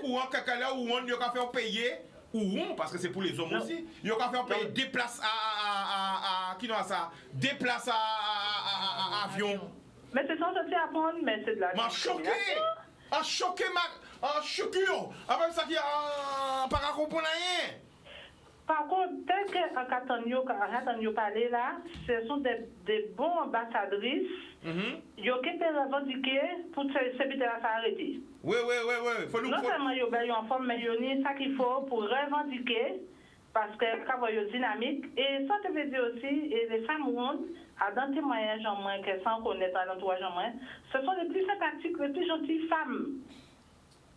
courant que là où on y a fait payer ou parce que c'est pour les hommes aussi, il y a fait payer des places à qui n'a ça? Des places à avion. Mais c'est sans sortir à prendre, mais c'est de la. M'a choqué! A choqué ma choquure! Avec ça qui a pas comprendre rien! Par contre, tel que quand parler là, ce sont des bons ambassadrices. Ils ont revendiqué pour ce là s'arrêter. Oui. Faut nous. Non seulement ils ont en forme, mais ils ont ça qu'il faut pour revendiquer parce que quand ils dynamique. Et ça te veut dire aussi, et les femmes rondes, à dans témoignage en moins, qu'elles sans connaître à l'entourage en moins, ce sont les plus sympathiques, les plus gentilles femmes.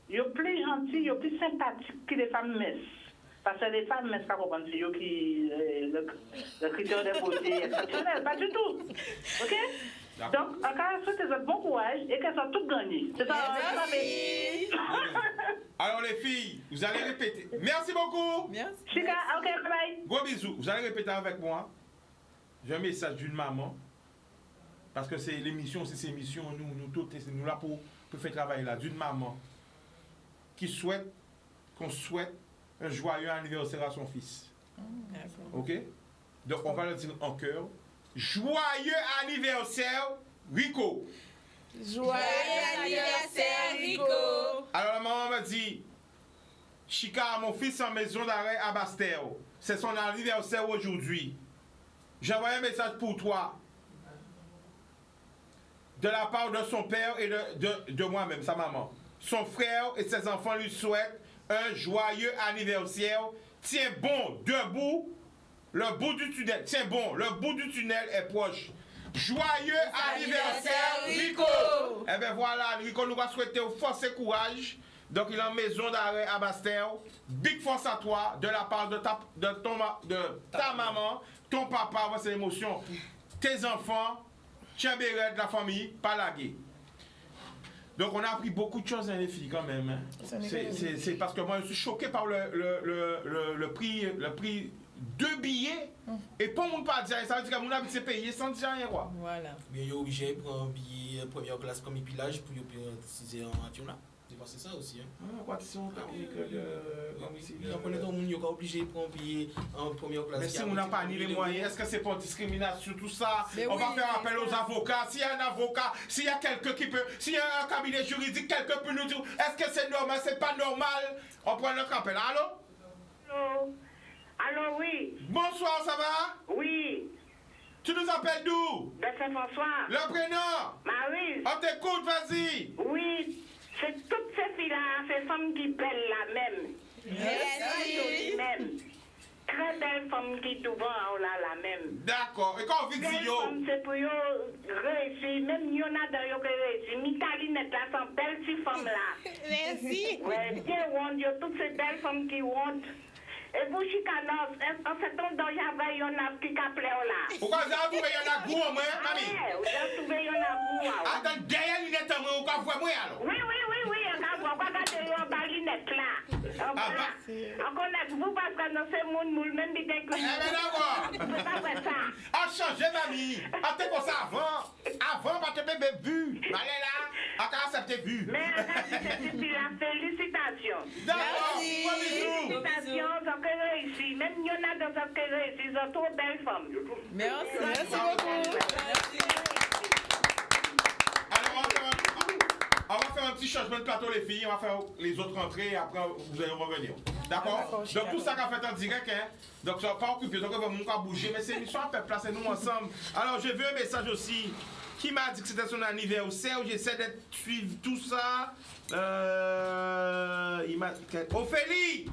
Ils sont plus gentilles, ils sont plus sympathiques que les femmes messes. Parce que les femmes, mais c'est pas comprendre, c'est eux qui le critère de beauté exceptionnel, pas du tout. OK? Donc, en cas, souhaitez un bon courage et qu'elles soient toutes gagnées. C'est ça, Alors, les filles, vous allez répéter. Merci beaucoup. Merci. Chika, OK, bye. Gros bisous. Vous allez répéter avec moi. J'ai un message d'une maman. Parce que c'est l'émission, c'est l'émission, nous toutes, nous là pour faire travailler là. D'une maman qui souhaite qu'on souhaite un joyeux anniversaire à son fils. Ok? Donc on va le dire en chœur. Joyeux anniversaire, Rico! Joyeux anniversaire, Rico! Alors la maman m'a dit, Chika, mon fils en maison d'arrêt à Bastère. C'est son anniversaire aujourd'hui. J'envoie un message pour toi. De la part de son père et de moi-même, sa maman. Son frère et ses enfants lui souhaitent un joyeux anniversaire Tiens bon, debout. Le bout du tunnel, tiens bon, le bout du tunnel est proche. Joyeux anniversaire, Rico! Eh bien voilà, Rico nous va souhaiter force et courage. Donc il est en maison d'arrêt à Bastel. Big force à toi de la part de ta maman, ton papa, c'est l'émotion. Tes enfants, tiens béret de la famille, pas lagué. Donc on a appris beaucoup de choses, hein, les filles, quand même. Hein. C'est parce que moi je suis choqué par le prix 2 billets et pas mon pas dire ça veut dire que mon habite c'est payé sans dire rien quoi. Voilà. Mais il est obligé de prendre un billet première classe comme pillage pour utiliser en avion là. C'est ça aussi. Hein. Quoi qu'ils sont comme ici. On connaît tout le monde qui est obligé de prendre un billet en première classe. Mais si on n'a pas ni les moyens, est-ce que c'est pas discrimination tout ça? On va faire appel aux avocats. S'il y a un avocat, s'il y a quelqu'un qui peut, s'il y a un cabinet juridique, quelqu'un peut nous dire est-ce que c'est normal, c'est pas normal? On prend notre appel. Allô? Allô? Allô, oui. Bonsoir, ça va? Oui. Tu nous appelles d'où? De Saint-François. Le prénom? Marie. On t'écoute, vas-y. Oui. C'est toutes ces filles-là, ces femmes qui belles là même. Merci. Même. Très belles femmes qui devant là même. D'accord. Et quand on vit belles femmes, c'est pour réussir. Même il y en a dans qui réussir. Mitalinette là, sont belles ces femmes là. Merci. Ouais, bien honte, toutes ces belles femmes qui honte. Et vous, Chicanos, en fait, dans j'avais un âge qui appelait là. Pourquoi vous avez trouvé un agou au moins, mamie? Vous avez trouvé un agou. Attends, derrière lunette, vous avez voir moi alors? Oui, on va regarder un balinette là. On connaît vous parce que nous sommes moun même des que. Eh bien d'accord. On peut pas faire ça. A changé, mamie. Attends comme ça avant. Avant, pas te bébé vu. Allez là, on accepté vu. Mais c'est la félicitation. D'accord. Félicitations, ils ont réussi. Même il y en a dans qui réussi, ils ont trop belles femmes. Merci. Merci beaucoup. Alors, on va faire un petit changement de plateau, les filles. On va faire les autres entrées et après, vous allez revenir. D'accord? Donc, tout ça qu'on fait en direct, hein? Donc, ça va pas occuper. Donc, on va mon cas bouger. Mais c'est une histoire à placer nous ensemble. Alors, j'ai vu un message aussi qui m'a dit que c'était son anniversaire. J'essaie de suivre tout ça. Il m'a dit Ophélie!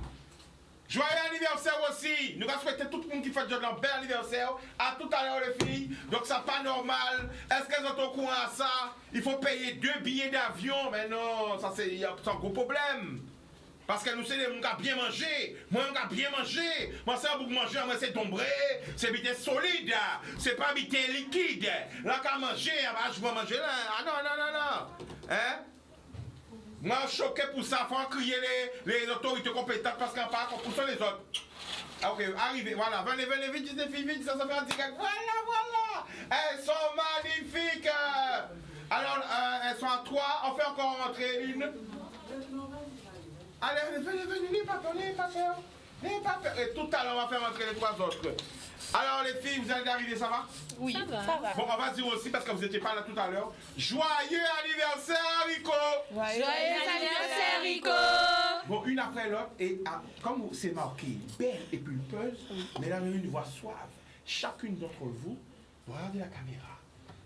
Joyeux anniversaire aussi! Nous allons souhaiter tout le monde qui fait un bel anniversaire. À tout à l'heure, les filles. Donc, ça pas normal. Est-ce qu'elles sont au courant à ça? Il faut payer 2 billets d'avion. Mais non, ça c'est un gros problème. Parce que nous, c'est des gens qui ont bien mangé. Moi, je bien mangé. Moi, c'est un bout de manger, moi, c'est tombré. C'est bité solide. C'est pas bité liquide. Là, quand manger, je vais manger là. Ah non, non, non, non. Hein? Moi, je suis choqué pour ça. Il faut crier les autorités compétentes parce qu'on parle pour ça les autres. Ah, ok, arrivez, voilà. Venez, vite, les filles, vite, ça fait un direct. Voilà. Elles sont magnifiques. Alors, elles sont à 3. On fait encore rentrer une. Allez, venez, n'ayez pas peur. Et tout à l'heure, on va faire rentrer les 3 autres. Alors, les filles, vous allez arriver, ça va? Oui, ça va. Bon, on va dire aussi, parce que vous n'étiez pas là tout à l'heure, joyeux anniversaire, Rico! Joyeux anniversaire, Rico! Bon, une après l'autre, et comme c'est marqué belle et pulpeuse, mais là, une voix suave. Chacune d'entre vous, regardez la caméra.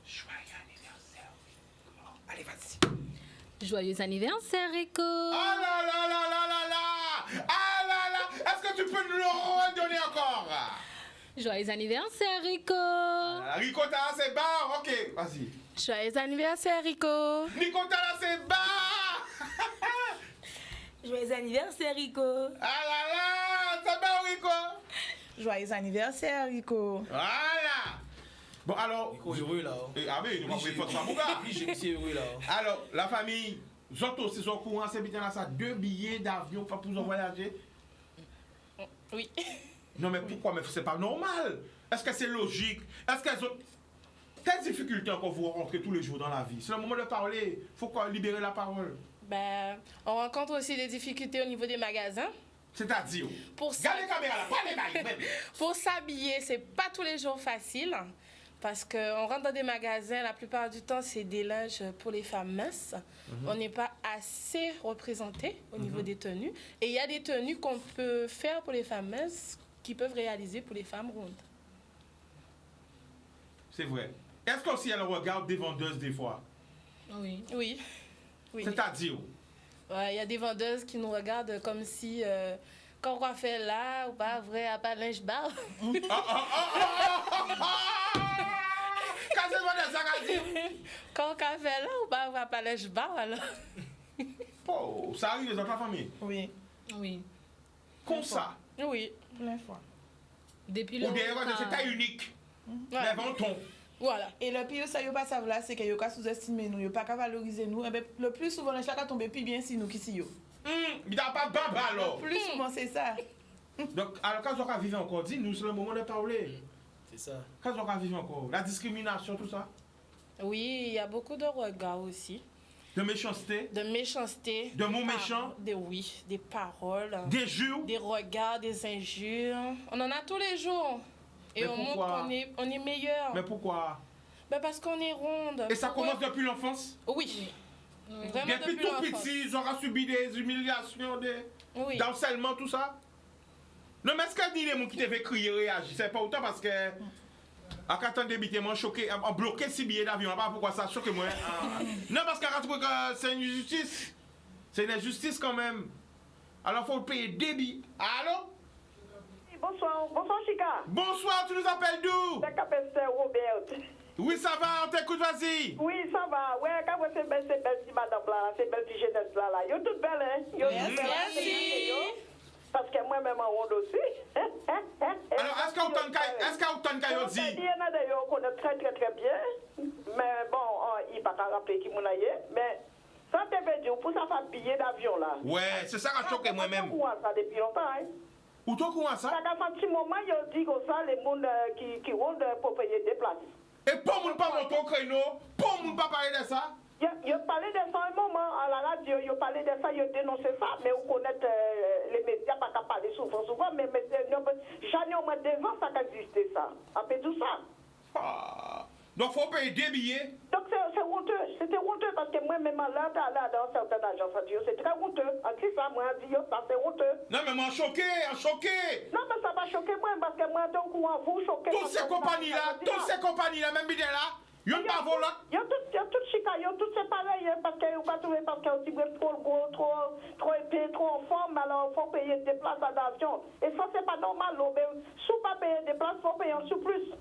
Joyeux anniversaire, Rico. Allez, vas-y. Joyeux anniversaire, Rico! Ah là là là là là là! Ah là là! Est-ce que tu peux nous le redonner encore? Joyeux anniversaire, Rico! Rico, t'as assez bas? Ok, vas-y. Joyeux anniversaire, Rico! Nico, t'as assez bas! Joyeux anniversaire, Rico! Ah là là! C'est bon, Rico! Joyeux anniversaire, Rico! Voilà! Bon, alors. Rico heureux là. Ah oui, nous avons fait ça, mon gars. J'ai heureux là. Alors, la famille, vous autres aussi sont au courant, c'est bien là, ça, 2 billets d'avion pour vous voyager? Oui. Non, mais pourquoi? Mais c'est pas normal. Est-ce que c'est logique? Est-ce qu'elles ont. Quelles difficultés encore vous rencontrez tous les jours dans la vie? C'est le moment de parler. Il faut quoi? Libérer la parole. Ben, on rencontre aussi des difficultés au niveau des magasins. C'est-à-dire? Regarde les caméras là, pas les mailles même. Pour s'habiller, c'est pas tous les jours facile. Parce qu'on rentre dans des magasins, la plupart du temps, c'est des linges pour les femmes minces. On n'est pas assez représenté au niveau des tenues. Et il y a des tenues qu'on peut faire pour les femmes minces qui peuvent réaliser pour les femmes rondes. C'est vrai. Est-ce qu'aussi elle regarde des vendeuses des fois? Oui. Oui. Oui. C'est-à-dire? Il y a des vendeuses qui nous regardent comme si Quand on fait là, ou pas vrai, à pas linge bar. Quand on fait là, ou pas vrai, à pas linge bar, alors. Oh, ça arrive dans ta famille? Oui. Oui. Comme ça? Oui. Plein de fois. Depuis Ou des erreurs de cette taille unique. Les ventons. Voilà. Et le pire, ça, yo pas savent là, c'est que yo ka sous-estimer nous, yo pas qu'à valoriser nous. Et ben, le plus souvent, les chats tomber plus bien si nous qui si yo. Il n'a pas baba alors. Le plus souvent, c'est ça. Donc, alors quand on va vivre encore, dis-nous, c'est le moment de parler. C'est ça. Quand on va vivre encore, la discrimination, tout ça. Oui, il y a beaucoup de regards aussi. De méchanceté. De méchanceté. De mots méchants. Oui, des paroles. Des jures. Des regards, des injures. On en a tous les jours. Et Mais on montre pourquoi? qu'on est meilleur. Mais pourquoi? Ben parce qu'on est ronde. Et ça commence depuis l'enfance? Oui. Vraiment Depuis tout petit, ils auront subi des humiliations, des harcèlements, tout ça? Non, mais est-ce qu'il y a des gens qui devaient crier, réagir? C'est pas autant parce que... À 4 ans d'habiter, moi choqué, à bloquer 6 billets d'avion, pas pourquoi ça choque moi. Non, parce qu'à trouvé que c'est une injustice. C'est une injustice quand même. Alors faut payer des billets. Allô? Bonsoir, bonsoir Chica. Bonsoir, tu nous appelles d'où? C'est Robert. Oui, ça va, on t'écoute, vas-y. Oui, ça va. Ouais, quand vous c'est belle madame là, c'est belle petite jeunesse là. Yo toute belle, hein? Yo toute belle. Merci. Parce que moi-même en ronde aussi. Alors, est-ce qu'à autant de caillots dit? Il y en a d'ailleurs qu'on connaît très très très bien. Mais bon, il ne pas rappeler qui m'en a. Mais ça te veut dire, pour ça faire billet d'avion là. Ouais, c'est ça qui a choqué moi-même. Ça depuis longtemps, hein? Où t'as quoi ça? Ça a fait un petit moment, ils dit que ça, les gens qui rondent pour payer des places. Et pour moun pas monter au créneau, pour moun pas parler de ça? Ils parlaient de ça un moment à la radio, ils parlaient de ça, ils dénonçaient ça, mais vous connaissez les médias, pas qu'à parler souvent, mais j'en ai au moins 2 ans ça existait ça. Après tout ça. Ah. Donc il faut payer des billets. Donc c'est honteux, c'était honteux parce que moi-même là, dans certaines agences, c'est très honteux. En qui ça, moi, je dis, ça c'est honteux. Non, mais moi, choqué. Non, mais ça va choquer moi parce que moi, donc, vous choquez. Toutes ces compagnies-là, même bien là, ils n'ont pas volé. Ils ont toutes chica, ils ont toutes séparées, parce qu'ils n'ont pas trouvé, parce qu'ils ont trop gros, trop épais, trop en forme, alors il faut payer des places d'avion. Et ça, c'est pas normal, si vous ne pas payer des places, il faut payer en surplus.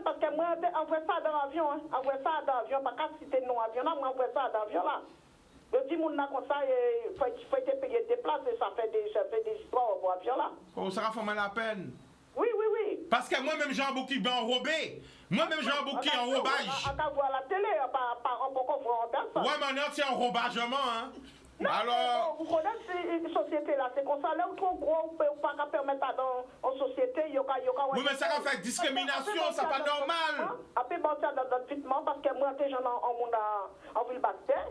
Parce que moi, envoie ça dans l'avion, hein. Envoie ça dans l'avion, pas qu'à citer non avion, là, moi, envoie ça dans l'avion, là. Je dis, mon comme ça, il faut payer des places et ça fait des histoires pour l'avion, là. Oh, ça va faire mal la peine. Oui. Parce que moi-même, j'ai un beau qui est enrobé. Moi-même, j'ai un beau qui est enrobage. On va voir la télé, par rapport qu'on voit en personne. Ouais, mais on est en enrobagement, hein. Non, alors... vous connaissez une société là, c'est comme ça, là où trop gros, on ne peut pas permettre dans société, oui, mais ça va faire discrimination, c'est pas normal. Après, bon, ça dans notre vêtement, parce que moi, j'étais en ville Bastère,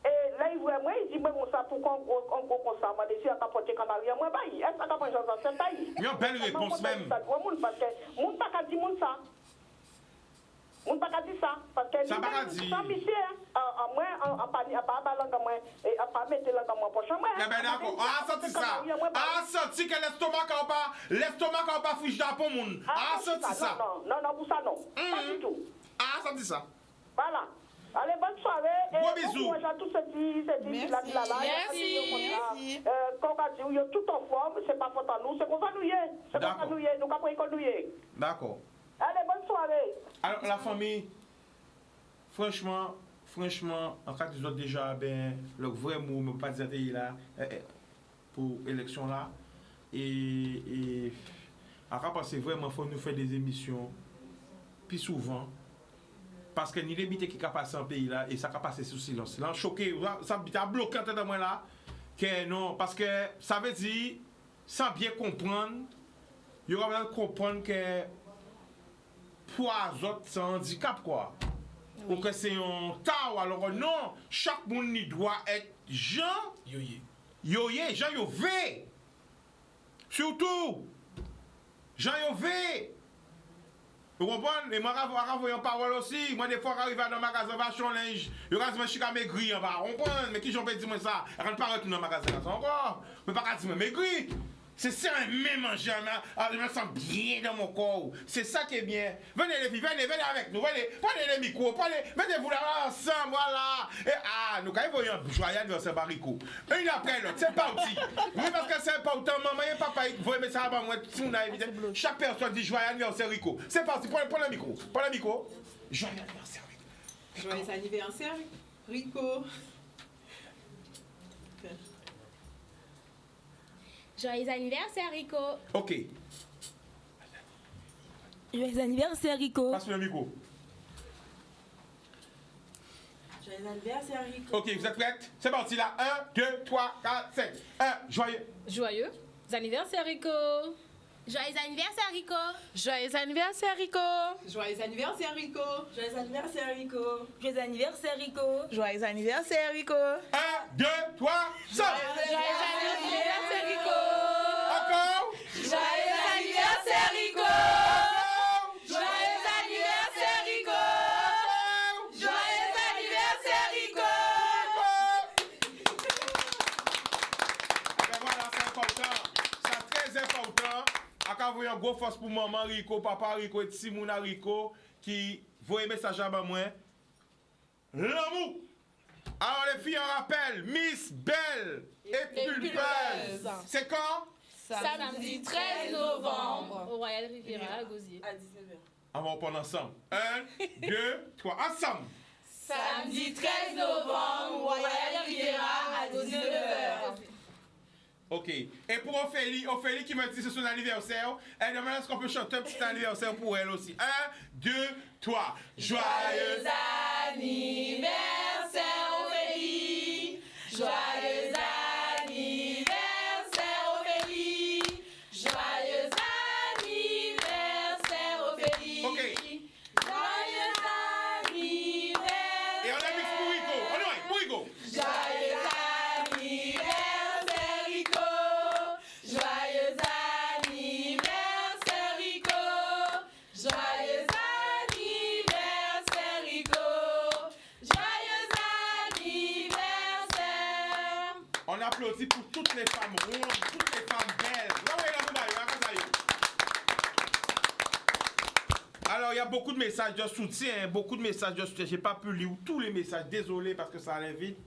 et là, il voit moi, il dit, moi, ça, pourquoi on gros comme ça, moi, déjà, à porter Canarie, moi, bah, est-ce que ça va changer cette taille? Il y a une belle réponse même. Parce que, mon pas qu'à dire ça. On ne peut pas dire ça, parce que ça va dire. Sans monsieur, moi, on ne pas mettre langue à moi prochain. Eh bien d'accord, senti ça. Senti que l'estomac n'a pas frigidaire pour moun. Senti ça. Non, pour ça non. Pas du tout. Senti ça. Voilà. Allez, bonne soirée. Gros bisous. Bonjour à tous ces petits là. Merci. Quand on dit, tout en forme, c'est pas faute à nous, c'est qu'on va nous y est. C'est qu'on va nous y est, nous avons qu'on nous y est. D'accord. Allez, bonne soirée. Alors, la famille, franchement, en cas de déjà, ben, le vrai mot, ne pas dire là, pour l'élection là. Et après, c'est vraiment, il faut nous faire des émissions, plus souvent. Parce que ni les bêtes qui sont passées en pays là, et ça a passé sous silence. Là, choqué, ça a bloqué en tête de moi là, que non, parce que ça veut dire, sans bien comprendre, il y aura besoin de comprendre que pour les autres, c'est un handicap, quoi. Oui. Ou que c'est un tao. Alors non, chaque monde doit être Jean. Yoye, Jean Yové. Surtout, Jean Yové. Vous comprenez? Et moi, je vais en parole aussi. Moi, des fois, j'arrive dans le magasin, vachon linge. Je vais me chier maigri, on va comprendre. Mais qui j'en peux dire ça? Je ne vais pas retourner dans le magasin encore. Je ne vais pas dire maigri. C'est ça, même manger, je me sens bien dans mon corps. C'est ça qui est bien. Venez les filles, venez avec nous, venez, prenez les micros, mettez-vous là ensemble, voilà. Et, nous, quand ils voient un joyeux anniversaire Barico, une après l'autre, c'est parti. Oui, parce que c'est important, maman et papa, vous voyez ça avant moi, si on a évité. Chaque personne dit joyeux anniversaire Rico. C'est parti, prenez le micro, prenez le micro. Joyeux anniversaire Rico. Joyeux anniversaire, Rico. Joyeux anniversaire, Rico. Ok. Joyeux anniversaire, Rico. Passe le micro. Joyeux anniversaire, Rico. Ok, vous êtes prêtes? C'est parti là. 1, 2, 3, 4, 5. 1, joyeux anniversaire, Rico. Joyeux anniversaire, Rico. Joyeux anniversaire, Rico. Joyeux anniversaire, Rico. Joyeux anniversaire, Rico. Joyeux anniversaire, Rico. Joyeux anniversaire, Rico. 1, 2, 3, sors! Joyeux anniversaire, Rico. Encore! Joyeux anniversaire, Rico. Joyeux anniversaire, Rico. Joyeux anniversaire, Rico. Ben voilà, c'est important. C'est très important. Quand vous avez un gros force pour maman Rico, papa Rico et Simona Rico qui voient message à moi. L'amour! Alors les filles, on rappelle, Miss Belle et Pulpeuse. C'est quand? Samedi 13 novembre au Royal Riviera à Gosier. À 19h. On va reprendre ensemble. 1, 2, 3, ensemble. Samedi 13 novembre au Royal Riviera à 19h. Ok. Et pour Ophélie qui me dit que c'est son anniversaire, elle demande est-ce qu'on peut chanter un petit anniversaire pour elle aussi. 1, 2, 3. Joyeux anniversaire, Ophélie. Joyeux anniversaire, Ophélie. Joyeux anniversaire, Ophélie. Ok. Joyeux anniversaire. Et on a mix pour Rico. On y va, pour Rico. Joyeux anniversaire, Rico. Joyeux anniversaire, Rico. Joyeux anniversaire, Rico. Joyeux anniversaire. On applaudit pour toutes les femmes rondes, toutes les femmes belles. Là, ouais, là, alors, il y a beaucoup de messages de soutien, beaucoup de messages de soutien. Je n'ai pas pu lire tous les messages. Désolé parce que ça allait vite.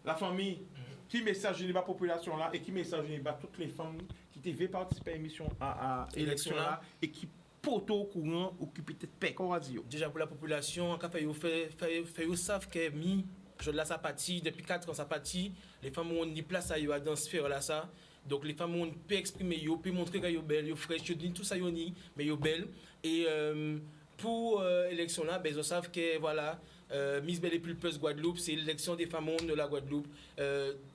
La famille, qui message la population là et qui message toutes les femmes qui devaient participer à l'émission à l'élection là et qui potent au courant ou qui peut-être paient, qu'on va dire. Déjà pour la population, quand ils savent que mi, je la sa partie, depuis 4 ans sa partie, les femmes ont une place à dans cette sphère là ça. Donc les femmes ont pu exprimer, ils peuvent montrer qu'elles sont belles, elles sont fraîches, tout ça mais elles sont belles. Et pour l'élection là, ben, ils savent que voilà, Miss Belle et Pulpeuse Guadeloupe, c'est l'élection des femmes rondes de la Guadeloupe.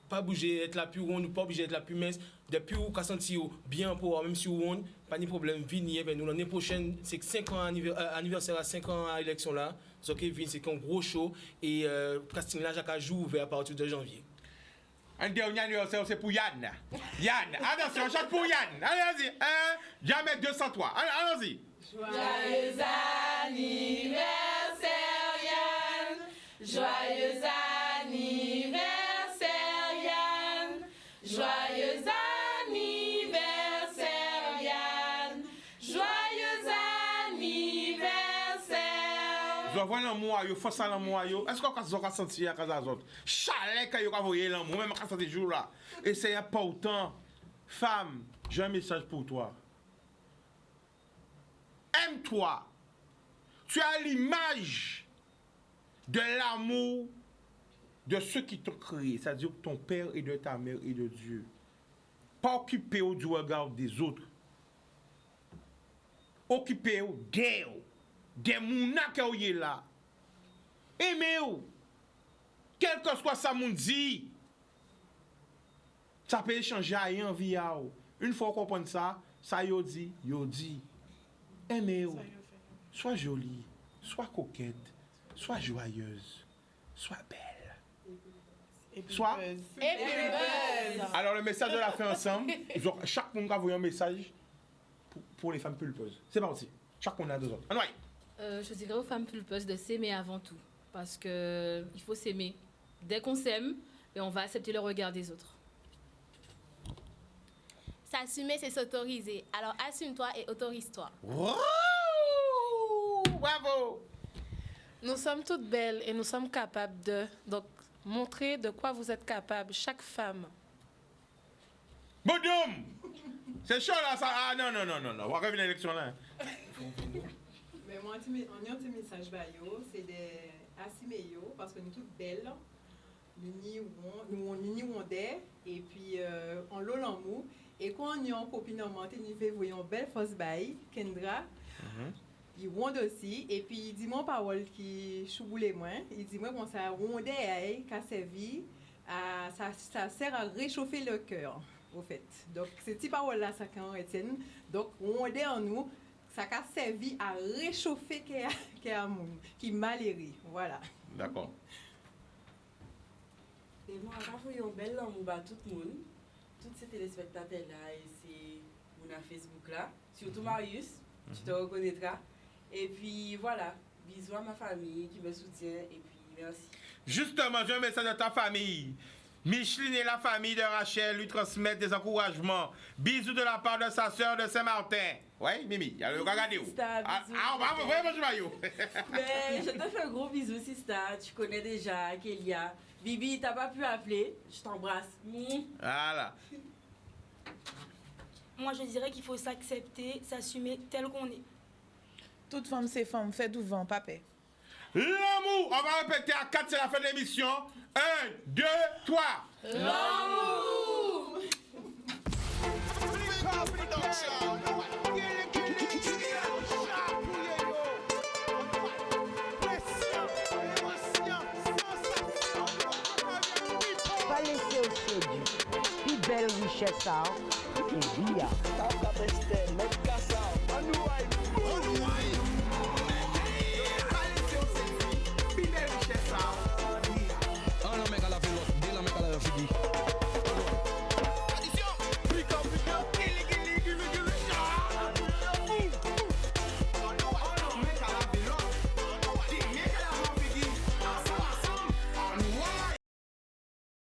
Pas bouger, être la plus ronde, pas obligé d'être la plus mince. Depuis où vous sentez bien pour même si vous ronde, pas de problème, venez. Ben, nous l'année prochaine, c'est 5 ans anniversaire à 5 ans à l'élection là. Donc c'est un gros show et casting là, Jacques joue ouvert à partir de janvier. Un dernier anniversaire, c'est pour Yann. Yann, attention, chante pour Yann. Allez-y. Jamais 203. Allons-y. Joyeux anniversaire, Yann. Joyeux anniversaire, Yann. Joyeux anniversaire, Yann. Joyeux anniversaire. Je vois l'amour, il faut ça l'amour. Est-ce qu'on peut sentir à casa autres? Chalet quand vous voyez l'amour, même à ces jours là. Et c'est important. Femme, j'ai un message pour toi. Aime-toi. Tu as l'image de l'amour de ceux qui t'ont créé, c'est-à-dire ton père et de ta mère et de Dieu. Pas occupé du regard des autres. Occupé d'eux. Des mouna qui sont là. Aimez-vous. Quel que soit ça moun dit, ça peut changer rien en vie. Une fois qu'on comprend ça, ça yo dit. Aimez-vous. Sois jolie, sois coquette, sois joyeuse, sois belle. Sois. Alors le message de la fin ensemble. Chaque monde a envoyé un message pour les femmes pulpeuses. C'est parti. Chaque monde a 2 autres. Je dirais aux femmes pulpeuses de s'aimer avant tout. Parce qu'il faut s'aimer. Dès qu'on s'aime, on va accepter le regard des autres. S'assumer, c'est s'autoriser. Alors assume-toi et autorise-toi. Wow! Bravo! Nous sommes toutes belles et nous sommes capables de donc, montrer de quoi vous êtes capable, chaque femme. Boudoum! C'est chaud là, ça. Ah non, on va revenir à l'élection là. Mais moi, on a un petit message c'est des assumer yo parce que nous toutes belles, nous ni on est et puis on l'eau l'amour et quand on est en copine en monté nous voyons belle fausse bail Kendra. Il wonde aussi et puis il dit mon parole qui chouboule moi, il dit moi bon ça wonde qu'a servi ça sert à réchauffer le cœur au fait. Donc ces petites paroles là ça quand Étienne donc wonde en nous ça a servi à réchauffer qui malheureux. Voilà. D'accord. Et moi, quand on belle l'amour à tout le monde, tous ces téléspectateurs là et c'est mon Facebook là, surtout Marius, tu te reconnaîtras. Et puis voilà, bisous à ma famille qui me soutient et puis merci. Justement, j'ai un message de ta famille. Micheline et la famille de Rachel lui transmettent des encouragements. Bisous de la part de sa sœur de Saint-Martin. Oui, Mimi, regardez où. Mais je te fais un gros bisou, Sista. Tu connais déjà Kélia. Bibi, t'as pas pu appeler. Je t'embrasse. Voilà. Moi, je dirais qu'il faut s'accepter, s'assumer tel qu'on est. Toute femme, c'est femme. Fait du vent, papé. L'amour, on va répéter à 4, c'est la fin de l'émission. 1, 2, 3. L'amour. Pas laisser au séduit. Plus belle richesse, ça. Et via.